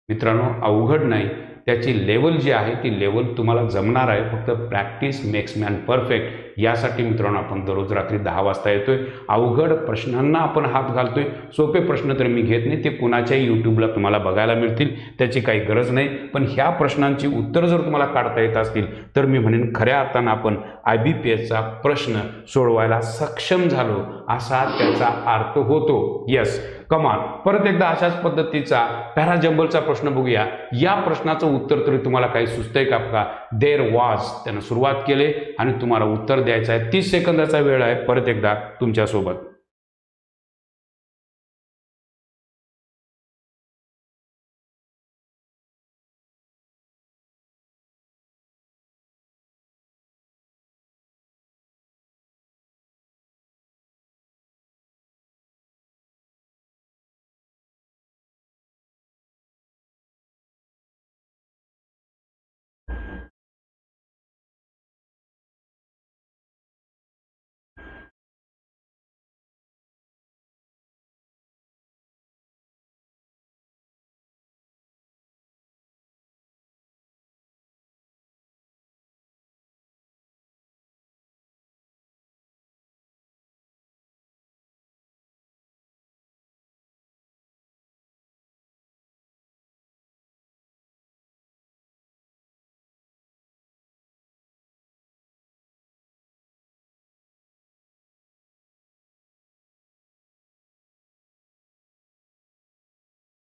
मित्रांनो अवघड नाही, त्याची लेवल जी आहे ती लेवल तुम्हाला जमणार आहे. फक्त प्रॅक्टिस मेक्स मॅन परफेक्ट. यासाठी मित्रांनो आपण दररोज रात्री 10 वाजता येतोय. अवघड प्रश्नांना आपण हात घालतोय, सोपे प्रश्न तर मी घेत नाही, ते कुणाच्याही यूट्यूबला तुम्हाला बघायला मिळतील, त्याची काही गरज नाही. पण ह्या प्रश्नांची उत्तर जर तुम्हाला काढता येत असतील तर मी म्हणेन खऱ्या अर्थानं आपण IBPSचा प्रश्न सोडवायला सक्षम झालो असा त्याचा अर्थ होतो. यस कमाल. परत एकदा अशाच पद्धतीचा पॅराजंबलचा प्रश्न बघूया. या प्रश्नाचं उत्तर तरी तुम्हाला काही सुचतंय का? देर वॉज, त्यानं सुरुवात केले आणि तुम्हाला उत्तर द्यायचं आहे. 30 सेकंदाचा वेळ आहे परत एकदा तुमच्यासोबत.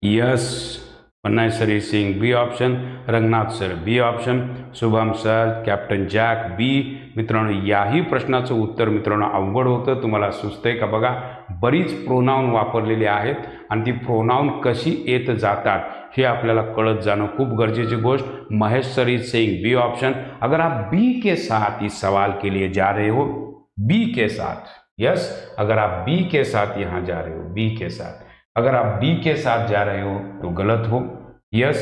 यस पन्नासरी Singh B option, Ranganath sir B option, Shubham sir, captain Jack B. मित्रांनो याही प्रश्नाचं उत्तर मित्रांनो अवघड होतं, तुम्हाला सुचतंय का बघा. बरीच प्रोनाउन वापरलेली आहेत आणि ती प्रोनाउन कशी येत जातात हे आपल्याला कळत जाणं खूप गरजेची गोष्ट. Mahesh sir is saying B option. अगर आप बी के साथ इस सवाल के लिए जा रहे हो, बी के साथ, यस अगर आप बी के साथ यहाँ जा रहे हो, बी के साथ, अगर आप डी के साथ जा रहे हो तो गलत हो. यस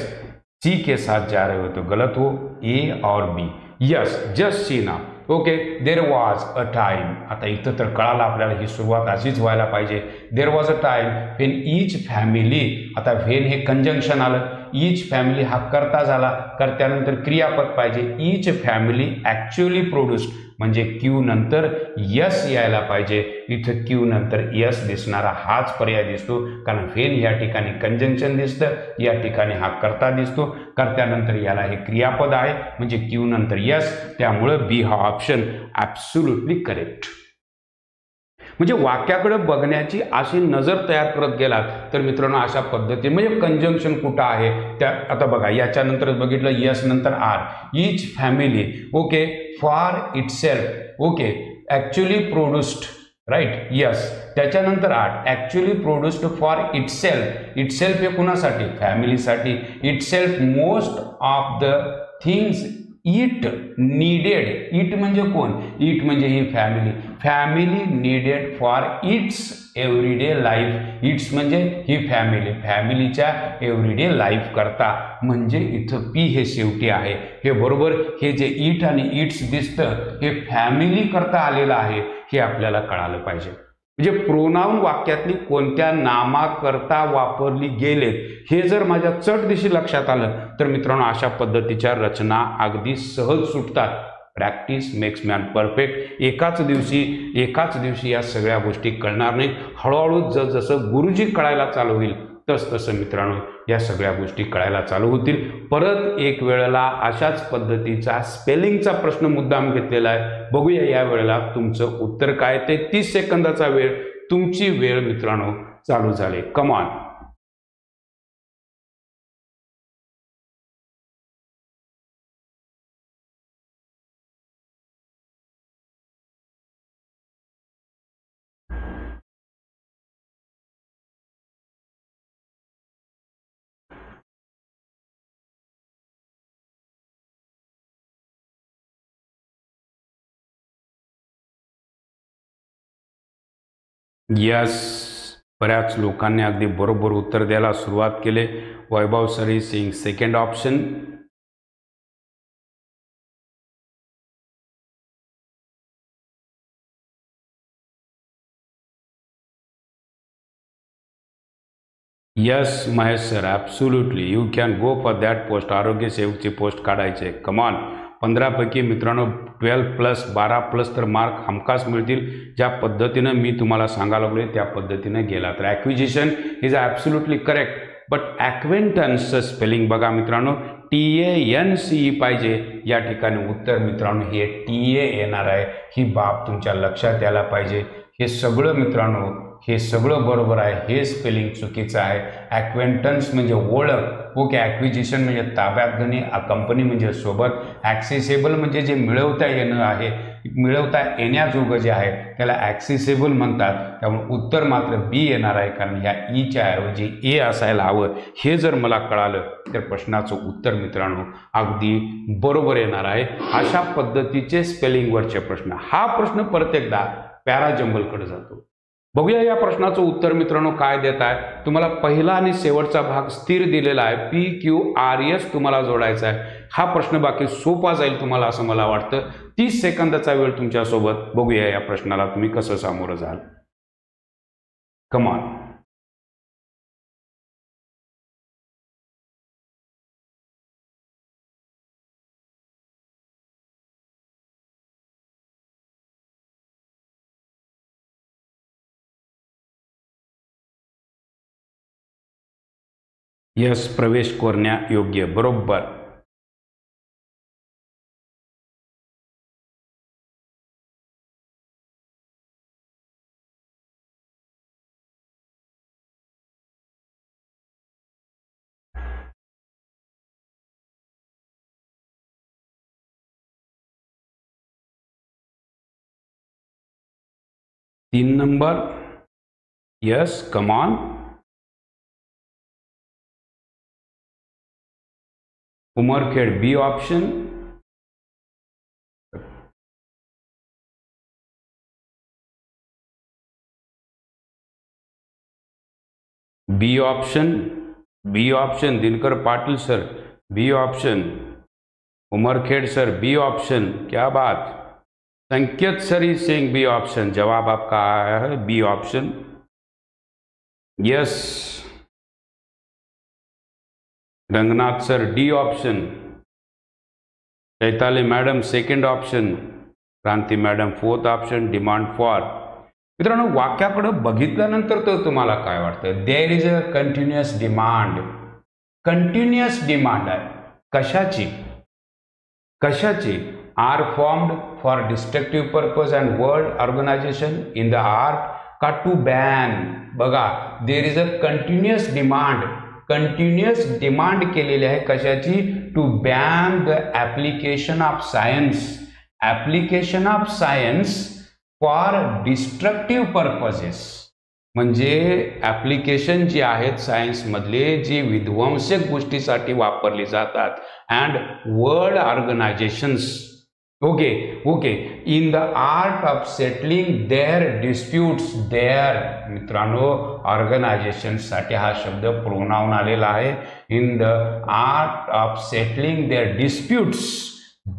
सी के साथ जा रहे हो तो गलत हो. ए और बी. यस जस्ट सी ना. Okay. There was a time. आता इथं तर कळालं आपल्याला, ही सुरुवात अशीच व्हायला पाहिजे. There was a time when each family, आता व्हेन हे कंजंक्शन आलं, ईच फॅमिली हा कर्ता झाला, कर्त्यानंतर क्रियापद पाहिजे. ईच फॅमिली ॲक्च्युअली प्रोड्यूस्ड, म्हणजे क्यू नंतर यस यायला पाहिजे. इथं क्यू नंतर यस दिसणारा हाच पर्याय दिसतो, कारण व्हेन या ठिकाणी कंजंक्शन दिसतं, या ठिकाणी हा कर्ता दिसतो, कर्त्यानंतर याला हे क्रियापद आहे म्हणजे क्यू नंतर यस. त्यामुळं बी हा ऑप्शन ॲब्सोल्युटली करेक्ट. म्हणजे वाक्याकडे बघण्याची अशी नजर तयार करत गेलात तर मित्रांनो अशा पद्धतीने म्हणजे कंजंक्शन कुठं आहे त्या, आता बघा याच्यानंतर बघितलं यस नंतर are, each family, okay, for itself, okay, actually produced, right, yes. त्याच्यानंतर are, actually produced for itself. Itself हे कुणासाठी? फॅमिलीसाठी. Itself most of the things it needed. It म्हणजे कोण? इट म्हणजे ही family. Family needed for its everyday life. Its म्हणजे ही फॅमिली, फॅमिलीच्या एव्हरीडे लाईफ करता, म्हणजे इथं पी हे शेवटी आहे हे बरोबर. हे जे इट आणि इट्स दिसतं हे फॅमिली करता आलेलं आहे हे आपल्याला कळालं पाहिजे. म्हणजे प्रोनाउन वाक्यातली कोणत्या नामाकरता वापरली गेलेत हे जर माझ्या चटदिशी लक्षात आलं तर मित्रांनो अशा पद्धतीच्या रचना अगदी सहज सुटतात. Practice makes man perfect. एकाच दिवशी या सगळ्या गोष्टी कळणार नाही. हळूहळू जसं गुरुजी कळायला चालू होईल तसं मित्रांनो या सगळ्या गोष्टी कळायला चालू होतील. परत एक वेळेला अशाच पद्धतीचा स्पेलिंगचा प्रश्न मुद्दाम घेतलेला आहे. बघूया या वेळेला तुमचं उत्तर काय ते. 30 सेकंदाचा वेळ, तुमची वेळ मित्रांनो चालू झाली. Come on. यस, बऱ्याच लोकांनी अगदी बरोबर उत्तर द्यायला सुरुवात केले. Vaibhav sir is saying second option. Yes Mahesh sir, absolutely you can go for that post. आरोग्य सेवकची पोस्ट काढायचे. कमॉन. 15पैकी मित्रांनो 12+, 12+ तर मार्क हमखास मिळतील. ज्या पद्धतीनं मी तुम्हाला सांगायला लागलोय त्या पद्धतीनं गेला तर acquisition is absolutely correct. But ॲक्वेंटन्सचं स्पेलिंग बघा मित्रांनो, TANCE पाहिजे. या ठिकाणी उत्तर मित्रांनो हे TA येणार आहे. ही बाब तुमच्या लक्षात यायला पाहिजे. हे सगळं मित्रांनो हे सगळं बरोबर आहे, हे स्पेलिंग चुकीचं आहे. ॲक्वेंटन्स म्हणजे ओळख, ओके. ॲक्विजिशन म्हणजे ताब्यात घेणे, कंपनी म्हणजे सोबत. ॲक्सेसेबल म्हणजे जे मिळवता येणं आहे, मिळवता येण्याजोगं जे आहे त्याला ॲक्सेसेबल म्हणतात. त्यामुळे उत्तर मात्र बी येणार आहे, कारण ह्या ईच्या ऐवजी ए असायला हवं. हे जर मला कळालं तर प्रश्नाचं उत्तर मित्रांनो अगदी बरोबर येणार आहे. अशा पद्धतीचे स्पेलिंगवरचे प्रश्न. हा प्रश्न परत एकदा पॅराजंबलकडे जातो. बघूया या प्रश्नाचं उत्तर मित्रांनो काय देत आहे. तुम्हाला पहिला आणि शेवटचा भाग स्थिर दिलेला आहे. PQRS तुम्हाला जोडायचा आहे. हा प्रश्न बाकी सोपा जाईल तुम्हाला असं मला वाटतं. 30 सेकंदाचा वेळ तुमच्यासोबत. बघूया या प्रश्नाला तुम्ही कसं सामोरं जाल. कमॉन. यस, प्रवेश कोरण्या योग्य, बरोबर. तीन नंबर. Yes, come on. Umarkhed B option. B option. B option. Dinkar Patil sir B option. Umarkhed sir B option. क्या बात. संकेत सरी सिंह बी ऑप्शन. जवाब आपका आया है B option. Yes. Ranganath sir D option. Chaitali madam second option. Kranti madam fourth option. Demand for. मित्रांनो वाक्याकडे बघितल्यानंतर तर तुम्हाला काय वाटतं. There is a continuous demand. Continuous demand आहे. कशाची. कशाची. Are formed for destructive purpose and world organisation in the art का टू बॅन. बघा there is a continuous demand. Continuous demand केलेली आहे कशाची. To ban the application of science. Application of science for destructive purposes. म्हणजे application जी आहेत सायन्समधले जी विध्वंसक गोष्टीसाठी वापरली जातात. And world organisations okay in the art of settling their disputes. Their मित्रांनो ऑर्गनायझेशनसाठी हा शब्द प्रोनाउन आलेला आहे. In the art of settling their disputes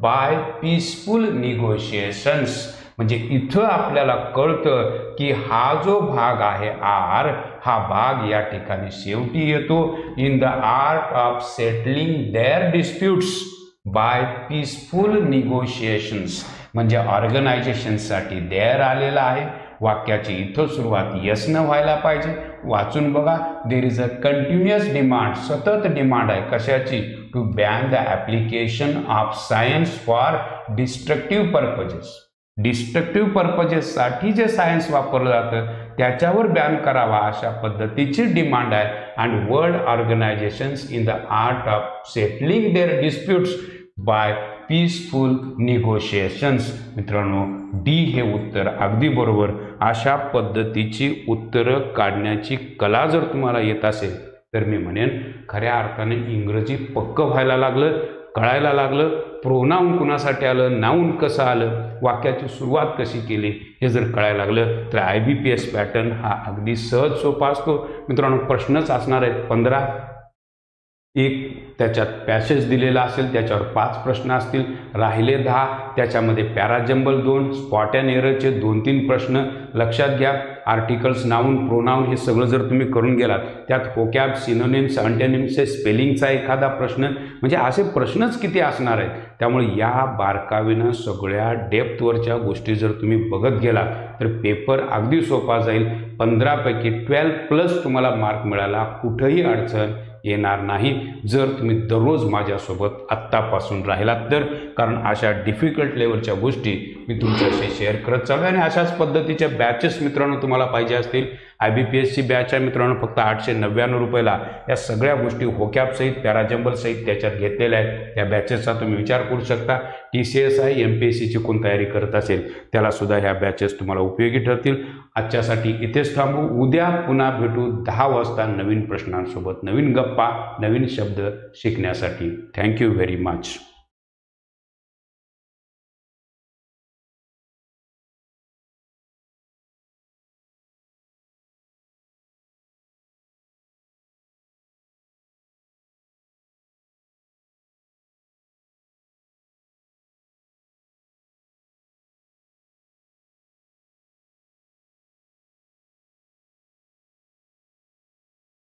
by peaceful negotiations. म्हणजे इथं आपल्याला कळतं की हा जो भाग आहे आर, हा भाग या ठिकाणी शेवटी येतो. In the art of settling their disputes by peaceful negotiations. म्हणजे ऑर्गनायझेशनसाठी देअर आलेला आहे. वाक्याची इथं सुरुवात यसनं व्हायला पाहिजे. वाचून बघा. There is a continuous demand, सतत डिमांड आहे कशाची? To ban the application of science for destructive purposes. Destructive पर्पजेससाठी जे सायन्स वापरलं जातं त्याच्यावर बॅन करावा अशा पद्धतीची डिमांड आहे. And world organisations in the art of settling their disputes by peaceful negotiations. मित्रांनो डी हे उत्तर अगदी बरोबर. अशा पद्धतीची उत्तरं काढण्याची कला जर तुम्हाला येत असेल तर मी म्हणेन खऱ्या अर्थाने इंग्रजी पक्कं व्हायला लागलं, कळायला लागलं. प्रोनाऊन कुणासाठी आलं, नाऊन कसं आलं, वाक्याची सुरुवात कशी केली हे जर कळायला लागलं तर IBPS पॅटर्न हा अगदी सहज सोपा असतो. मित्रांनो प्रश्नच असणार आहेत 15. एक त्याच्यात पॅसेज दिलेला असेल त्याच्यावर 5 प्रश्न असतील. राहिले 10. त्याच्यामध्ये पॅराजंबल 2, स्पॉट अँड एररचे 2-3 प्रश्न लक्षात घ्या. आर्टिकल्स, नाऊन, प्रोनाऊन हे सगळं जर तुम्ही करून गेलात त्यात व्होकॅब, सिनोनिम्स, अंटोनिम्सचे स्पेलिंगचा एखादा प्रश्न, म्हणजे असे प्रश्नच किती असणार आहेत. त्यामुळे या बारकावीनं सगळ्या डेप्थवरच्या गोष्टी जर तुम्ही बघत गेलात तर पेपर अगदी सोपा जाईल. 15 पैकी 12+ तुम्हाला मार्क मिळायला कुठंही अडचण येणार नाही जर तुम्ही दररोज माझ्यासोबत आत्तापासून राहिलात तर. कारण अशा डिफिकल्ट लेवलच्या गोष्टी मी तुमच्याशी शेअर करत चालू आहे. आणि अशाच पद्धतीच्या बॅचेस मित्रांनो तुम्हाला पाहिजे असतील, IBPSची बॅच आहे मित्रांनो फक्त 899 रुपयाला. या सगळ्या गोष्टी व्होकॅबसहित, पॅराजंबलसहित त्याच्यात घेतलेल्या आहेत. या बॅचेसचा तुम्ही विचार करू शकता. TCS आहे, MPSCची कोण तयारी करत असेल त्यालासुद्धा ह्या बॅचेस तुम्हाला उपयोगी ठरतील. आजच्यासाठी इथेच थांबू. उद्या पुन्हा भेटू 10 वाजता नवीन प्रश्नांसोबत, नवीन गप्पा, नवीन शब्द शिकण्यासाठी. Thank you very much.